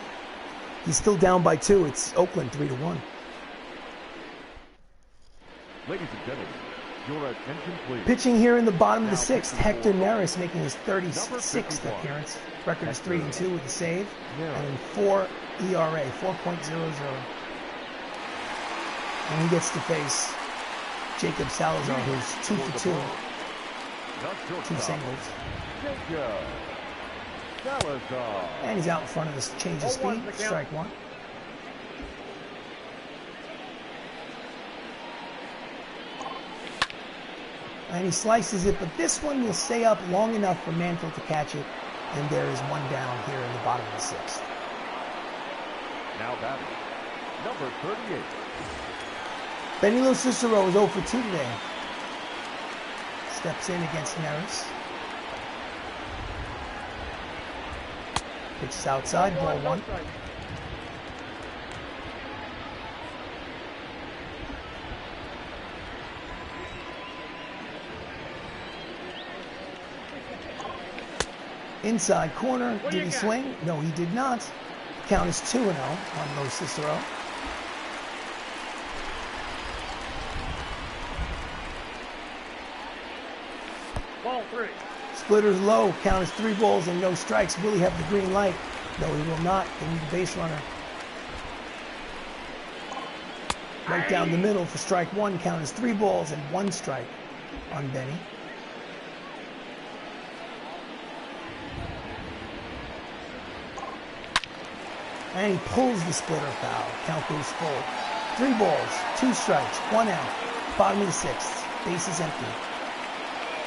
he's still down by 2. It's Oakland 3-1. Ladies and gentlemen, your attention please. Pitching here in the bottom of the 6th, Hector Neris making his 36th appearance. Record is 3-2 with a save, and 4 ERA, 4.00. And he gets to face Jacob Salazar, who's 2 for 2. 2 singles. And he's out in front of this change of speed. Strike 1. And he slices it, but this one will stay up long enough for Mantle to catch it. And there is 1 down here in the bottom of the 6th. Now batting, number 38. Benilo Cicero is 0 for 2 today. Steps in against Neris. Pitches outside, ball 1. Inside corner, did he swing? No, he did not. Count is 2-0 on Lo Cicero. Ball 3. Splitter's low, count is 3 balls and no strikes. Will he have the green light? No, he will not. They need a base runner. Right down the middle for strike 1, count is 3 balls and 1 strike on Benny. And he pulls the splitter foul. Count goes full. 3 balls, 2 strikes, 1 out. Bottom of the 6th. Base is empty.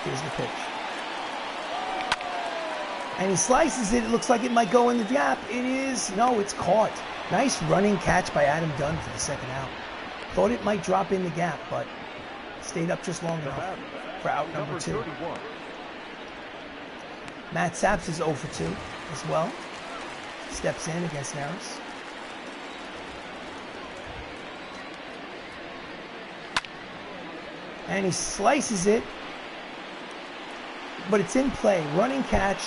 Here's the pitch. And he slices it. It looks like it might go in the gap. It is. No, it's caught. Nice running catch by Adam Dunn for the 2nd out. Thought it might drop in the gap, but stayed up just long enough for out number 2. Matt Saps is 0 for 2 as well. Steps in against Neris. And he slices it, but it's in play. Running catch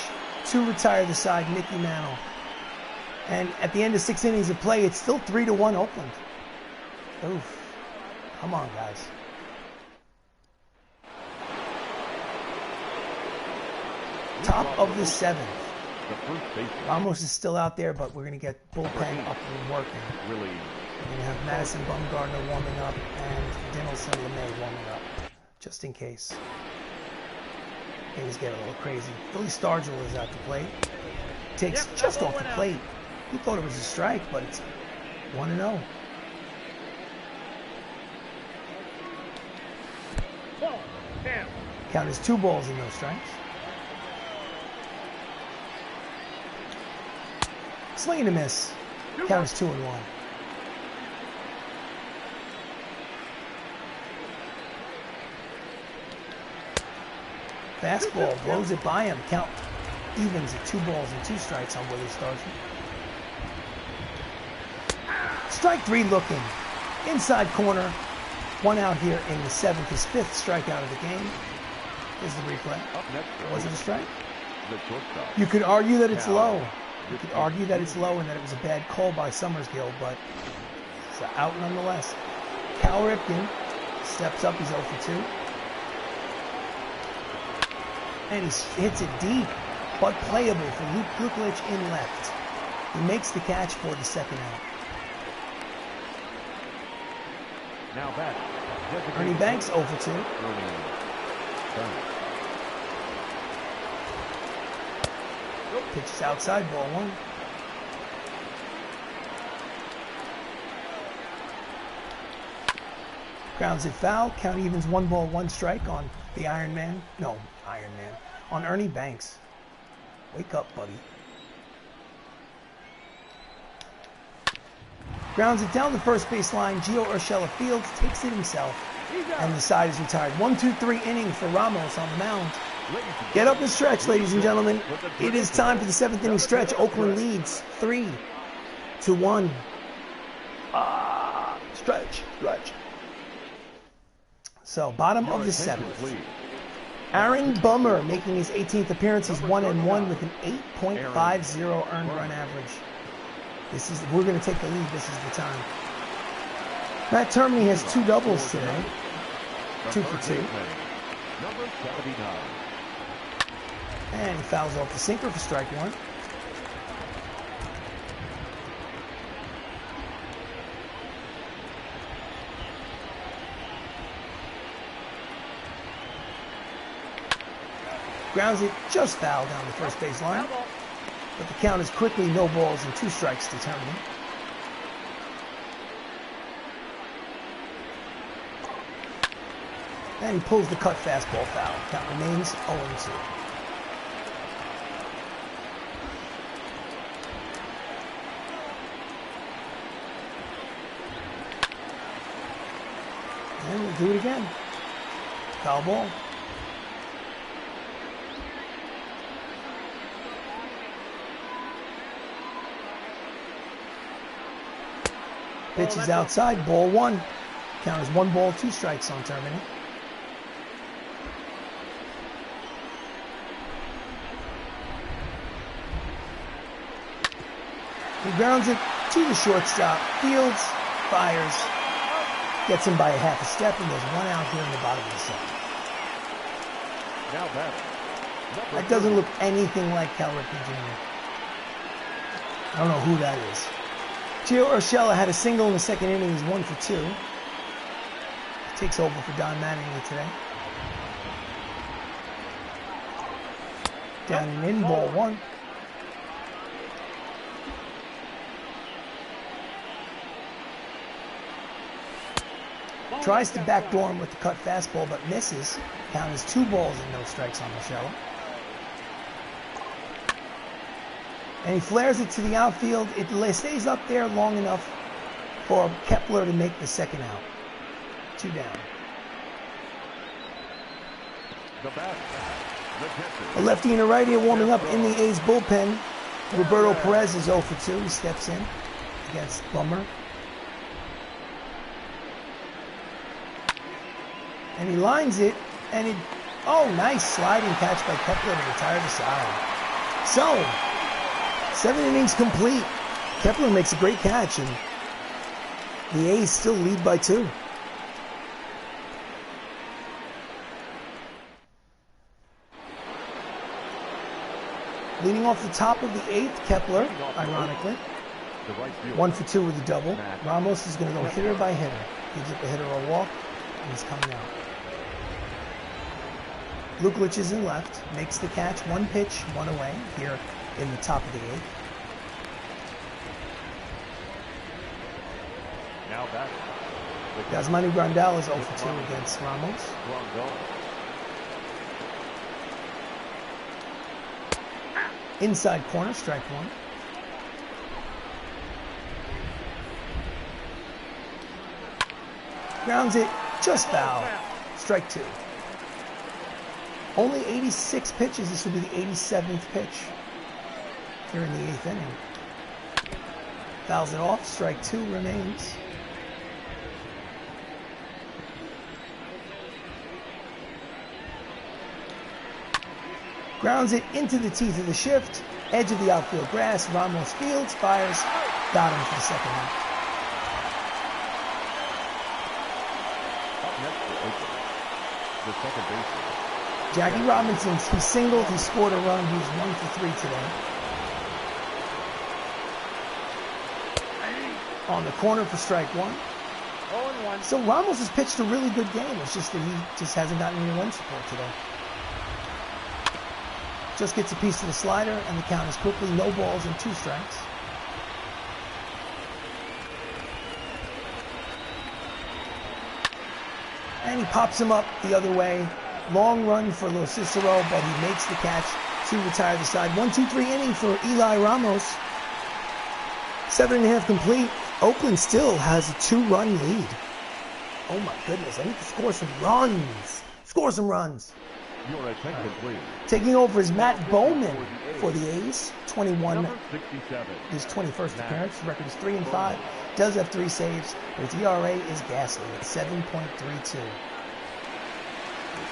to retire the side, Mickey Mantle. And at the end of 6 innings of play, it's still 3-1 Oakland. Oof. Come on, guys. Top of the 7th. Ramos is still out there, but we're going to get bullpen up and working. We're going to have Madison Bumgarner warming up and Dinelson LeMay warming up, just in case things get a little crazy. Billy Stargell is at the plate. Takes just off the plate. He thought it was a strike, but it's 1-0. Count is 2 balls and no strikes. Swing and a miss. Count is 2-1. Fastball blows it by him. Count evens at 2 balls and 2 strikes on Willie Stargell. Strike 3 looking. Inside corner. 1 out here in the 7th. His 5th strikeout of the game. Here's the replay. Was it a strike? You could argue that it's low. You could argue that it's low and that it was a bad call by Summersgill, but it's out nonetheless. Cal Ripken steps up. He's 0 for 2. And he hits it deep, but playable for Luke Glucklich in left. He makes the catch for the 2nd out. Now back. Ernie Banks 0 for 2. Pitches outside, ball 1. Grounds it foul. Count evens 1 ball, 1 strike on the Iron Man. No, Iron Man. On Ernie Banks. Wake up, buddy. Grounds it down the first base line. Gio Urshela Fields takes it himself. And the side is retired. 1-2-3 inning for Ramos on the mound. Get up and stretch, ladies and gentlemen. It is time for the 7th inning stretch. Oakland leads 3-1. Stretch. So, bottom of the 7th. Aaron Bummer making his 18th appearance. He's 1-1 with an 8.50 earned run average. We're going to take the lead. This is the time. Matt Termini has 2 doubles today. 2 for 2. Number 79. And he fouls off the sinker for strike 1. Grounds it just foul down the first base line. But the count is quickly no balls and 2 strikes to Termini. And he pulls the cut fastball foul. Count remains 0-2. And we'll do it again. Foul ball. Pitch is outside, ball 1. Count is 1 ball, 2 strikes on Termini. He grounds it to the shortstop. Fields fires. Gets him by a half a step, and there's 1 out here in the bottom of the 7th. Now back. That doesn't look anything like Cal Ripken Jr. I don't know who that is. Gio Urshela had a single in the 2nd inning. He's 1 for 2. He takes over for Don Mattingly today. Down and in, ball 1. Tries to backdoor him with the cut fastball, but misses. Count is 2 balls and no strikes on Urshela. And he flares it to the outfield. It stays up there long enough for Kepler to make the 2nd out. 2 down. A lefty and a righty are warming up in the A's bullpen. Roberto Perez is 0 for 2. He steps in against Bummer. And he lines it, and it, oh, nice sliding catch by Kepler to retire the side. So, 7 innings complete. Kepler makes a great catch, and the A's still lead by 2. Leading off the top of the 8th, Kepler, ironically. 1 for 2 with a double. Ramos is going to go hitter by hitter. Gives up the hitter a walk, and he's coming out. Glucklich is in left, makes the catch, 1 pitch, 1 away, here in the top of the 8th. Now back. Yasmani Grandal is 0 for 2 against Ramos. Inside corner, strike 1. Grounds it, just foul, strike 2. Only 86 pitches. This will be the 87th pitch here in the 8th inning. Fouls it off. Strike 2 remains. Grounds it into the teeth of the shift. Edge of the outfield grass. Ramos fields, fires. Got him for the second out. Up next for Oakland, the second baseman. Jackie Robinson, he singled, he scored a run, he was 1 for 3 today. On the corner for strike 1. 0-1. So Ramos has pitched a really good game. It's just that he just hasn't gotten any run support today. Just gets a piece of the slider, and the count is quickly no balls and 2 strikes. And he pops him up the other way. Long run for Lo Cicero, but he makes the catch to retire the side. 1-2-3 inning for Eli Ramos. 7.5 complete. Oakland still has a 2-run lead. Oh my goodness, I need to score some runs. Score some runs. Your attention, please. Taking over is Matt Bowman for the A's. 21, Number 67. his 21st appearance. His record is 3-5. Does have 3 saves, but his ERA is ghastly at 7.32.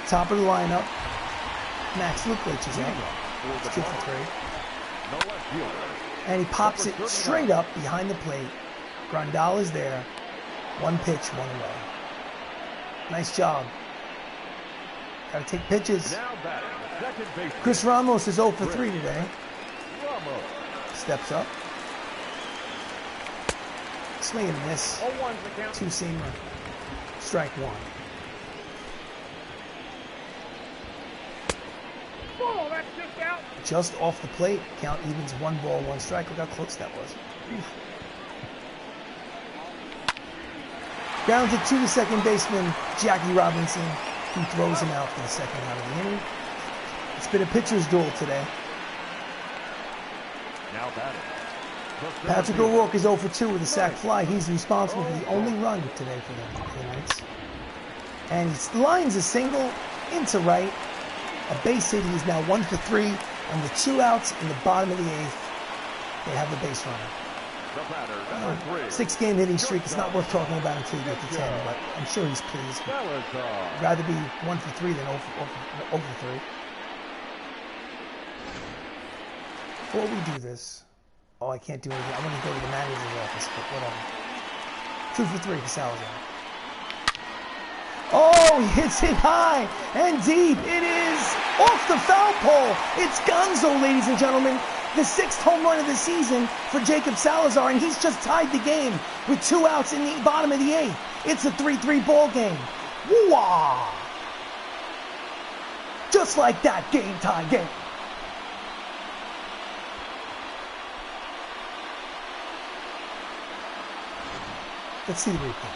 Top of the lineup, Max Luklich is in. It's 2 for 3. No left fielder. And he pops it straight up behind the plate. Grandal is there. 1 pitch, 1 away. Nice job. Got to take pitches. Now batting, second baseman. Chris Ramos is 0 for 3 today. Ramos. Steps up. Swing and a miss. 0-1's the count. 2-seamer. Strike 1. Oh, that's just out. Just off the plate. Count evens 1 ball, 1 strike. Look how close that was. Grounds it to the second baseman, Jackie Robinson, who throws him out for the second out of the inning. It's been a pitcher's duel today. Now batting. Patrick O'Rourke is 0 for 2 with a sac fly. He's responsible for the only run today for the Knights. And he lines a single into right. A base hit. He's now 1 for 3. And with 2 outs in the bottom of the 8th, they have the base runner. The batter, number 3. 6-game hitting streak. It's not worth talking about until you get to 10, but I'm sure he's pleased. Salazar. I'd rather be 1 for 3 than 0 for 3. Before we do this, oh, I can't do anything. I'm going to go to the manager's office, but whatever. 2 for 3 for Salazar. Oh, he hits it high and deep. It is off the foul pole. It's Gonzo, ladies and gentlemen. The 6th home run of the season for Jacob Salazar, and he's just tied the game with 2 outs in the bottom of the 8th. It's a 3-3 ball game. Woo-wah! Just like that, game tie game. Let's see the replay.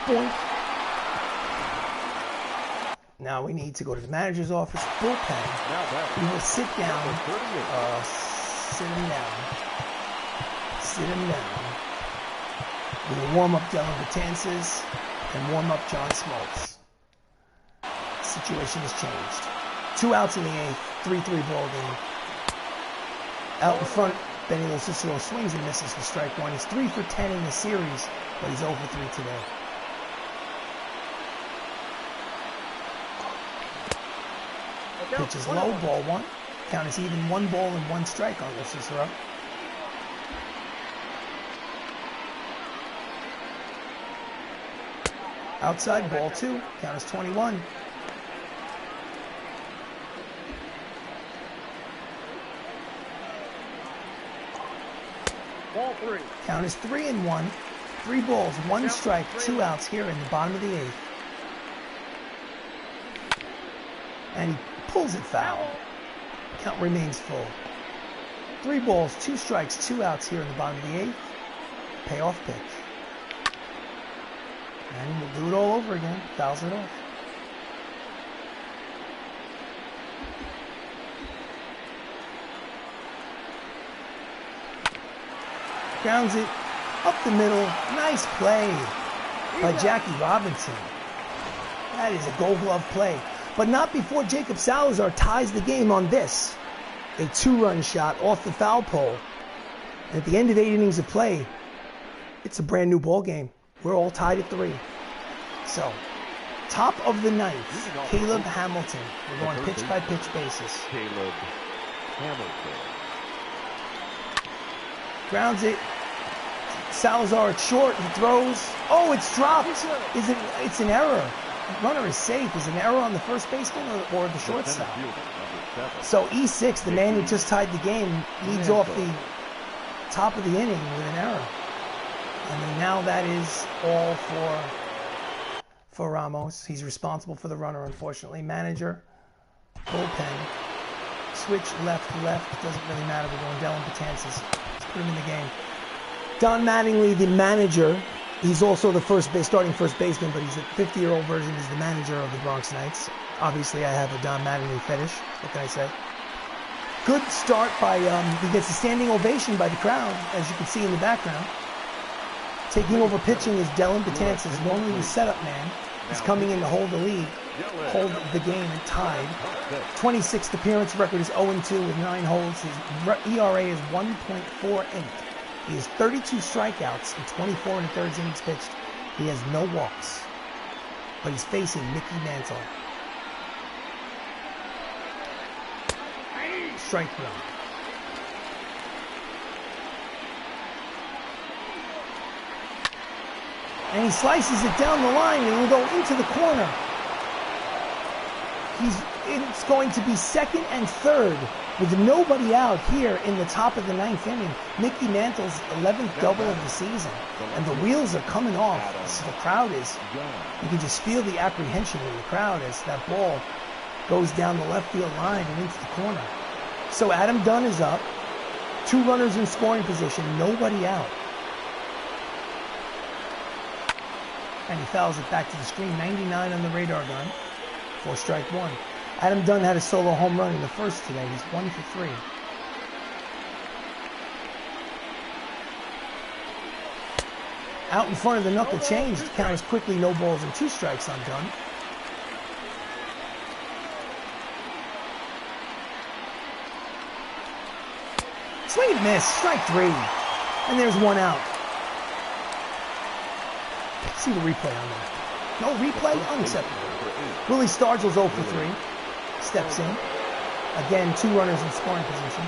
Boink. Now we need to go to the manager's office, bullpen. Now batting. We will sit down, Number 38. sit him down, sit him down. We will warm up Dylan Betances and warm up John Smoltz. Situation has changed. 2 outs in the 8th, 3-3 ball game. Out in front, Benny Lo Cicero swings and misses for strike 1. He's 3 for 10 in the series, but he's 0 for 3 today. Pitch is low, ball 1. Count is even 1 ball and 1 strike on Lo Cicero. Outside, ball 2. Count is 21. Ball 3. Count is 3-1. 3 balls, 1 strike, 2 outs here in the bottom of the 8th. And he pulls it foul. Count remains full. 3 balls, 2 strikes, 2 outs here in the bottom of the 8th. Payoff pitch. And we'll do it all over again. Fouls it off. Grounds it up the middle. Nice play by Jackie Robinson. That is a Gold Glove play. But not before Jacob Salazar ties the game on this. A 2-run shot off the foul pole. And at the end of 8 innings of play, it's a brand new ball game. We're all tied at 3. So, top of the 9th, Caleb Hamilton. We're going pitch by pitch basis. Caleb Hamilton. Grounds it. Salazar at short. He throws. Oh, it's dropped. It's an error. Runner is safe. Is an error on the first baseman or the shortstop? So E6, the man who just tied the game, leads off the top of the inning with an error. And then now that is all for Ramos. He's responsible for the runner, unfortunately. Manager, bullpen, switch left. Doesn't really matter. We're going Dylan Betances. Let's put him in the game. Don Mattingly, the manager. He's also the starting first baseman, but he's a 50-year-old version. He's the manager of the Bronx Knights. Obviously, I have a Don Mattingly fetish. What can I say? Good start by, he gets a standing ovation by the crowd, as you can see in the background. Taking over pitching is Dylan Betances, normally the setup man. He's coming in to hold the lead, hold the game and tied. 26th appearance record is 0-2 with 9 holds. His ERA is 1.48. He has 32 strikeouts in 24 1/3 innings pitched. He has no walks. But he's facing Mickey Mantle. Strike 1. And he slices it down the line and will go into the corner. It's going to be 2nd and 3rd with nobody out here in the top of the 9th inning. Mickey Mantle's 11th double of the season. And the wheels are coming off. So the crowd is, you can just feel the apprehension in the crowd as that ball goes down the left field line and into the corner. So Adam Dunn is up. 2 runners in scoring position, nobody out. And he fouls it back to the screen. 99 on the radar gun for strike 1. Adam Dunn had a solo home run in the first today. He's 1 for 3. Out in front of the knuckle change. The count is quickly no balls and 2 strikes on Dunn. Swing and miss. Strike 3. And there's 1 out. See the replay on that. No replay? Unacceptable. Willie Stargell's 0 for 3. Steps in. Again, 2 runners in scoring position.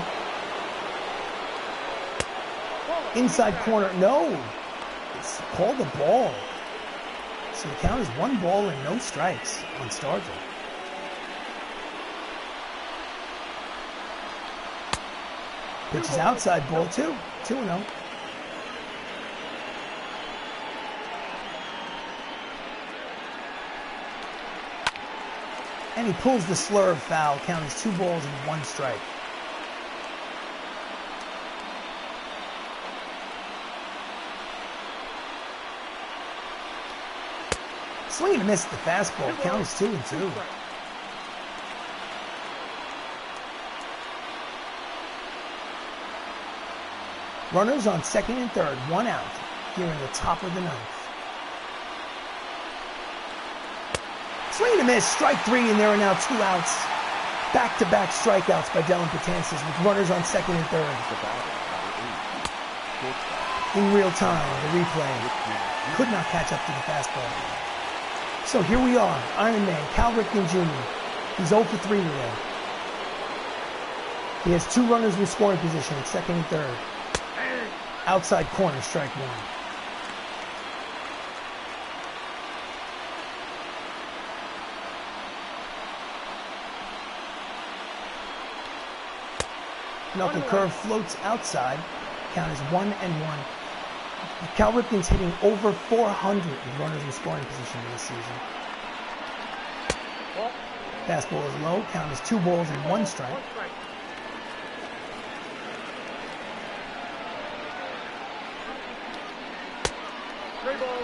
Inside corner. No. It's called a ball. So the count is 1 ball and no strikes on Stargell. Pitch is outside ball 2. 2-0. And he pulls the slurve foul. Count is 2 balls and 1 strike. Swing and miss the fastball. Count is 2-2. Runners on 2nd and 3rd. 1 out here in the top of the 9th. Swing and a miss, strike 3, and there are now 2 outs. Back-to-back strikeouts by Dylan Betances with runners on 2nd and 3rd. In real time, the replay could not catch up to the fastball. So here we are, Iron Man, Cal Ripken Jr. He's 0 for 3 today. He has 2 runners in scoring position at 2nd and 3rd. Outside corner, strike 1. Knuckle curve floats outside. Count is 1-1. Cal Ripken's hitting over 400 with runners in scoring position this season. Fastball is low. Count is 2 balls and 1 strike.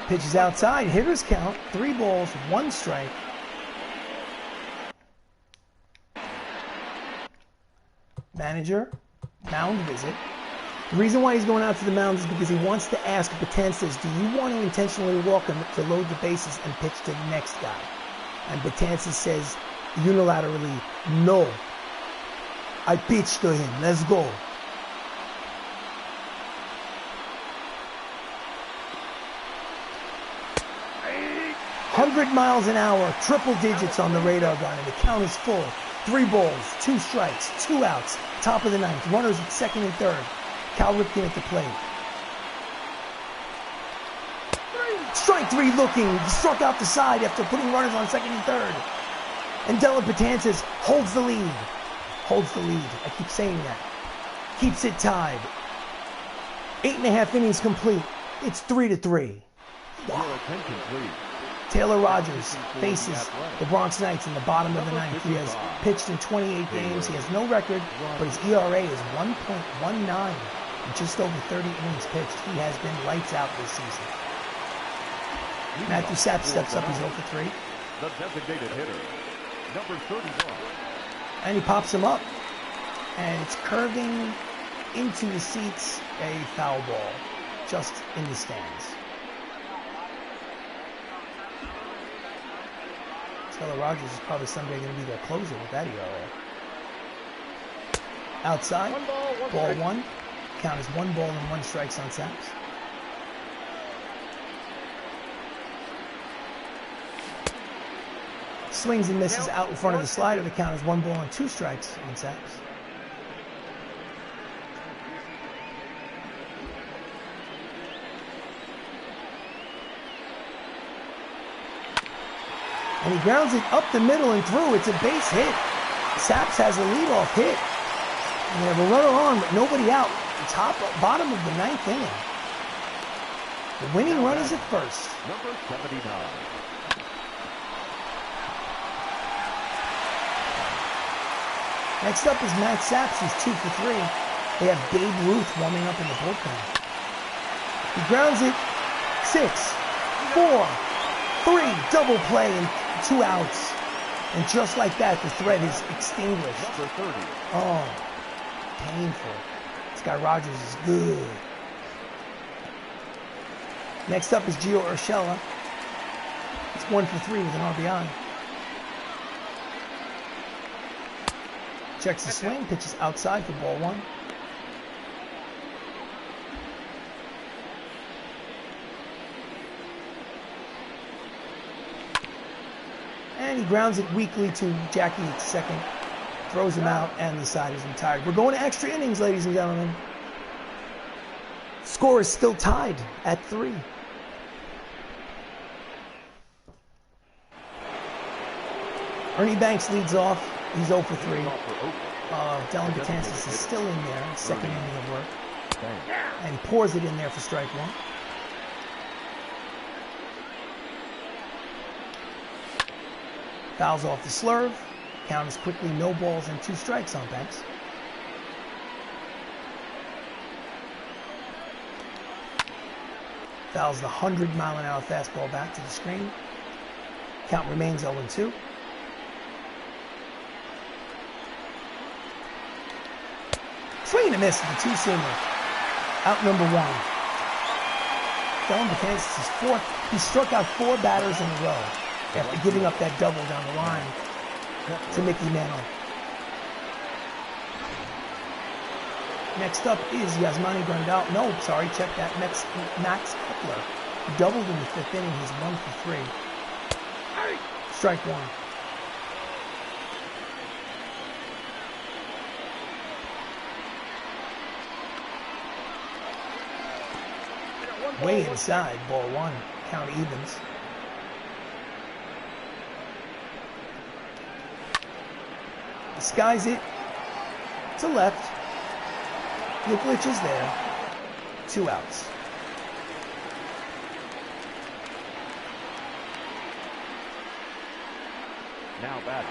Pitch is outside. Hitters count 3 balls, 1 strike. Manager, mound visit. The reason why he's going out to the mound is because he wants to ask Betances, do you want to intentionally walk him to load the bases and pitch to the next guy? And Betances says unilaterally, no. I pitch to him. Let's go. 100 miles an hour, triple digits on the radar gun, and the count is full. 3 balls, 2 strikes, 2 outs, top of the 9th. Runners at second and third. Cal Ripken at the plate. Strike 3 looking. He struck out the side after putting runners on second and third. And Dellin Betances holds the lead. Holds the lead. I keep saying that. Keeps it tied. 8.5 innings complete. It's 3-3. Wow. Taylor Rogers faces the Bronx Knights in the bottom of the 9th. He has pitched in 28 games. He has no record, but his ERA is 1.19. And just over 30 innings pitched. He has been lights out this season. Matthew Sapp steps up. He's 0 for 3. The designated hitter, number 31. And he pops him up. And it's curving into the seats, a foul ball, just in the stands. Taylor Rogers is probably someday going to be their closer with that ERA. Outside, ball 1. Count is 1 ball and 1 strikes on Saps. Swings and misses out in front of the slider. The count is 1 ball and 2 strikes on Saps. And he grounds it up the middle and through. It's a base hit. Saps has a leadoff hit. And they have a runner on, but nobody out. Bottom of the 9th inning. The winning run is at first. Number 79. Next up is Matt Saps, who's 2 for 3. They have Babe Ruth warming up in the bullpen. He grounds it. 6, 4, 3, double play and 2 outs. And just like that, the threat is extinguished. Number 30. Oh, painful. This guy Rogers is good. Next up is Gio Urshela. It's 1 for 3 with an RBI. Checks the swing, pitches outside for ball 1. And he grounds it weakly to Jackie at second. Throws him out, and the side is retired. We're going to extra innings, ladies and gentlemen. Score is still tied at 3. Ernie Banks leads off. He's 0 for 3. Dellin Betances is still in there. Second inning of work. And he pours it in there for strike 1. Fouls off the slurve. Count is quickly no balls and 2 strikes on Banks. Fouls the 100-mile-an-hour fastball back to the screen. Count remains 0-2. Swing and a miss with the 2-seamer. Out number 1. Dellin Betances is 4th. He struck out 4 batters in a row after giving up that double down the line to Mickey Mantle. Next up is Yasmani Grandal. No, sorry, check that. Max Kepler. He doubled in the 5th inning. He's 1 for 3. Strike 1. Way inside, ball 1. Count evens. Skies it to left. Nikolic is there. 2 outs. Now batting.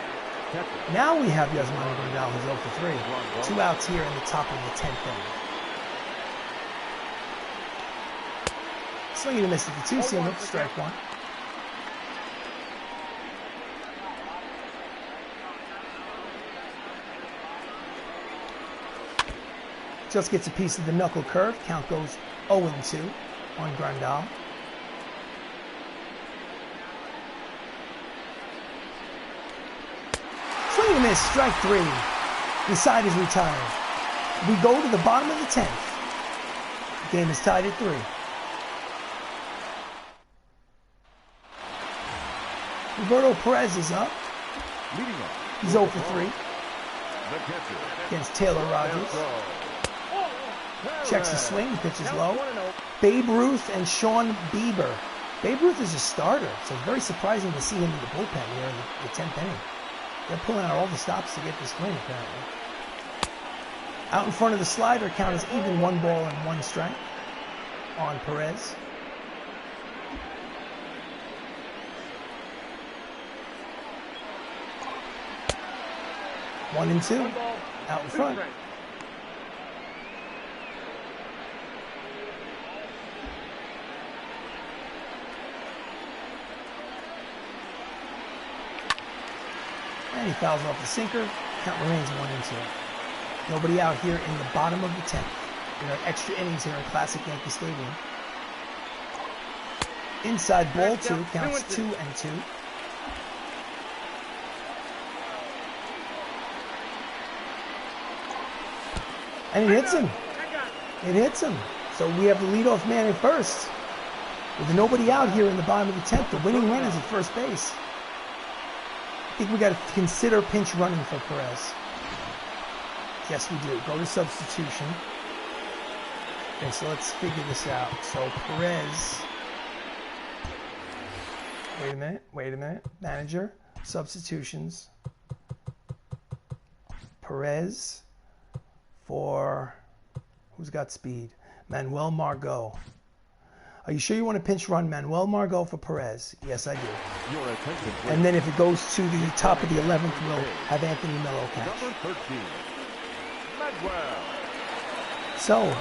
Now we have Yasmani Grandal, who's 0 for 3. 2 outs here in the top of the 10th inning. Swing and a miss at the 2-seamer, strike 1. Just gets a piece of the knuckle curve. Count goes 0-2 on Grandal. Swing and a miss, strike 3. The side is retired. We go to the bottom of the 10th. The game is tied at 3. Roberto Perez is up. Leading off. He's 0 for 3 The catcher. against Taylor Rogers. Checks the swing, pitches Count low. 1-0. Babe Ruth and Sean Bieber. Babe Ruth is a starter, so it's very surprising to see him in the bullpen here in the 10th inning. They're pulling out all the stops to get this win, apparently. Out in front of the slider, count is even 1 ball and 1 strike on Perez. One and 2 1 ball, out in 2 front. strikes. And he fouls off the sinker. Count remains 1 and 2. Nobody out here in the bottom of the 10th. There are extra innings here in Classic Yankee Stadium. Inside ball 2, counts 2 and 2. And it hits him. It hits him. So we have the leadoff man at first. With nobody out here in the bottom of the 10th, the winning run is at first base. I think we got to consider pinch running for Perez. Yes, we do. Go to substitution. Okay, so let's figure this out. So Perez. Wait a minute. Manager. Substitutions. Perez for, who's got speed? Manuel Margot. Are you sure you want to pinch run Manuel Margot for Perez? Yes, I do. Your attention, please. And then if it goes to the top of the 11th, we'll have Anthony Mello catch. Number 13. Manuel. So,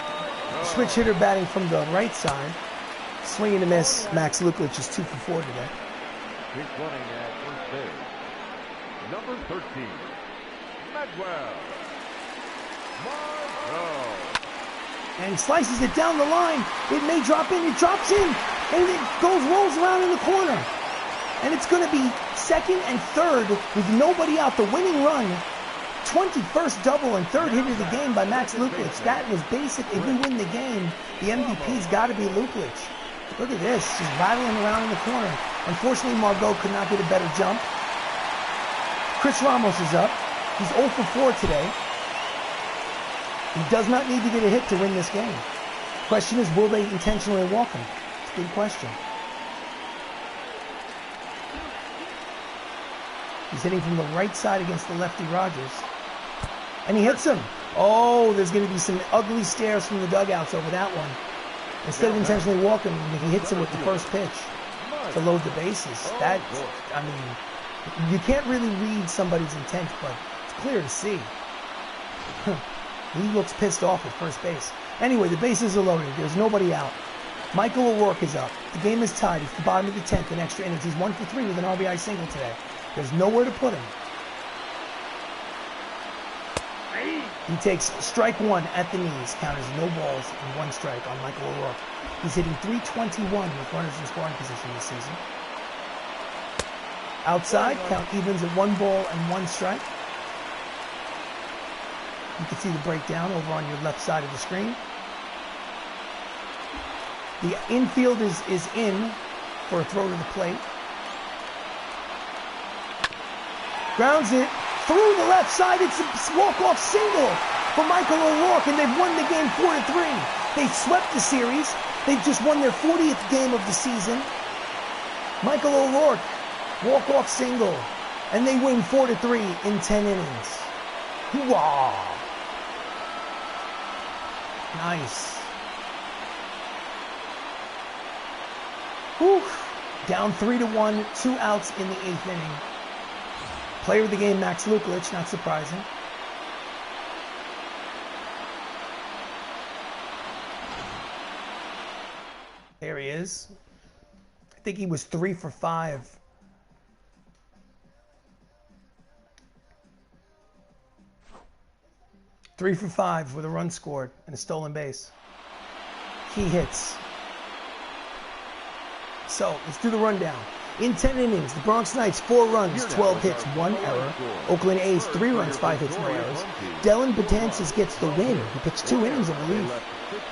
switch hitter batting from the right side. Swing and a miss. Max Lukic is 2 for 4 today. He's running at first base. Number 13. Manuel. Margot. And he slices it down the line. It may drop in. It drops in. And it rolls around in the corner. And it's going to be second and third with nobody out. The winning run. 21st double and third hit of the game by Max Lukic. That was basic. If we win the game, the MVP's got to be Lukic. Look at this. Just rattling around in the corner. Unfortunately, Margot could not get a better jump. Chris Ramos is up. He's 0 for 4 today. He does not need to get a hit to win this game. Question is, will they intentionally walk him? It's a big question. He's hitting from the right side against the lefty Rogers. And he hits him. Oh, there's going to be some ugly stares from the dugouts over that one. Instead of intentionally walking him, he hits him with the first pitch to load the bases. That, I mean, you can't really read somebody's intent, but it's clear to see. He looks pissed off at first base. Anyway, the bases are loaded. There's nobody out. Michael O'Rourke is up. The game is tied. It's the bottom of the 10th in extra innings. He's 1 for 3 with an RBI single today. There's nowhere to put him. He takes strike 1 at the knees. Count as no balls and 1 strike on Michael O'Rourke. He's hitting .321 with runners in scoring position this season. Outside, count evens at 1 ball and 1 strike. You can see the breakdown over on your left side of the screen. The infield is in for a throw to the plate. Grounds it through the left side. It's a walk-off single for Michael O'Rourke, and they've won the game 4-3. They swept the series. They've just won their 40th game of the season. Michael O'Rourke, walk-off single, and they win 4-3 in 10 innings. Hoorah! Nice. Whew. Down 3-1, 2 outs in the 8th inning. Player of the game, Max Lukic, not surprising. There he is. I think he was 3 for 5. 3 for 5 with a run scored and a stolen base. He hits. So let's do the rundown. In 10 innings, the Bronx Knights 4 runs, 12 hits, 1 error. Oakland A's 3 runs, 5 hits, no errors. Dylan Betances gets the win. He pitched 2 innings of relief.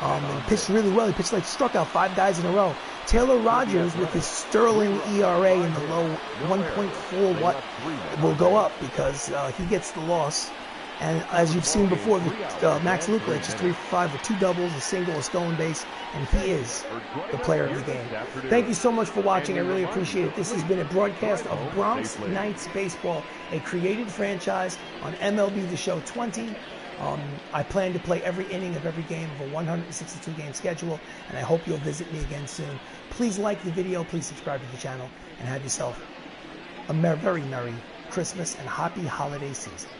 And pitched really well. He pitched struck out 5 guys in a row. Taylor Rogers, with his sterling ERA in the low 1.4, will go up because he gets the loss. And as you've seen before, Max Luklich is 3 for 5 with 2 doubles, a single, a stolen base, and he is the player of the game. Thank you so much for watching. I really appreciate it. This has been a broadcast of Bronx Knights Baseball, a created franchise on MLB The Show 20. I plan to play every inning of every game of a 162-game schedule, and I hope you'll visit me again soon. Please like the video, please subscribe to the channel, and have yourself a very Merry Christmas and Happy Holiday Season.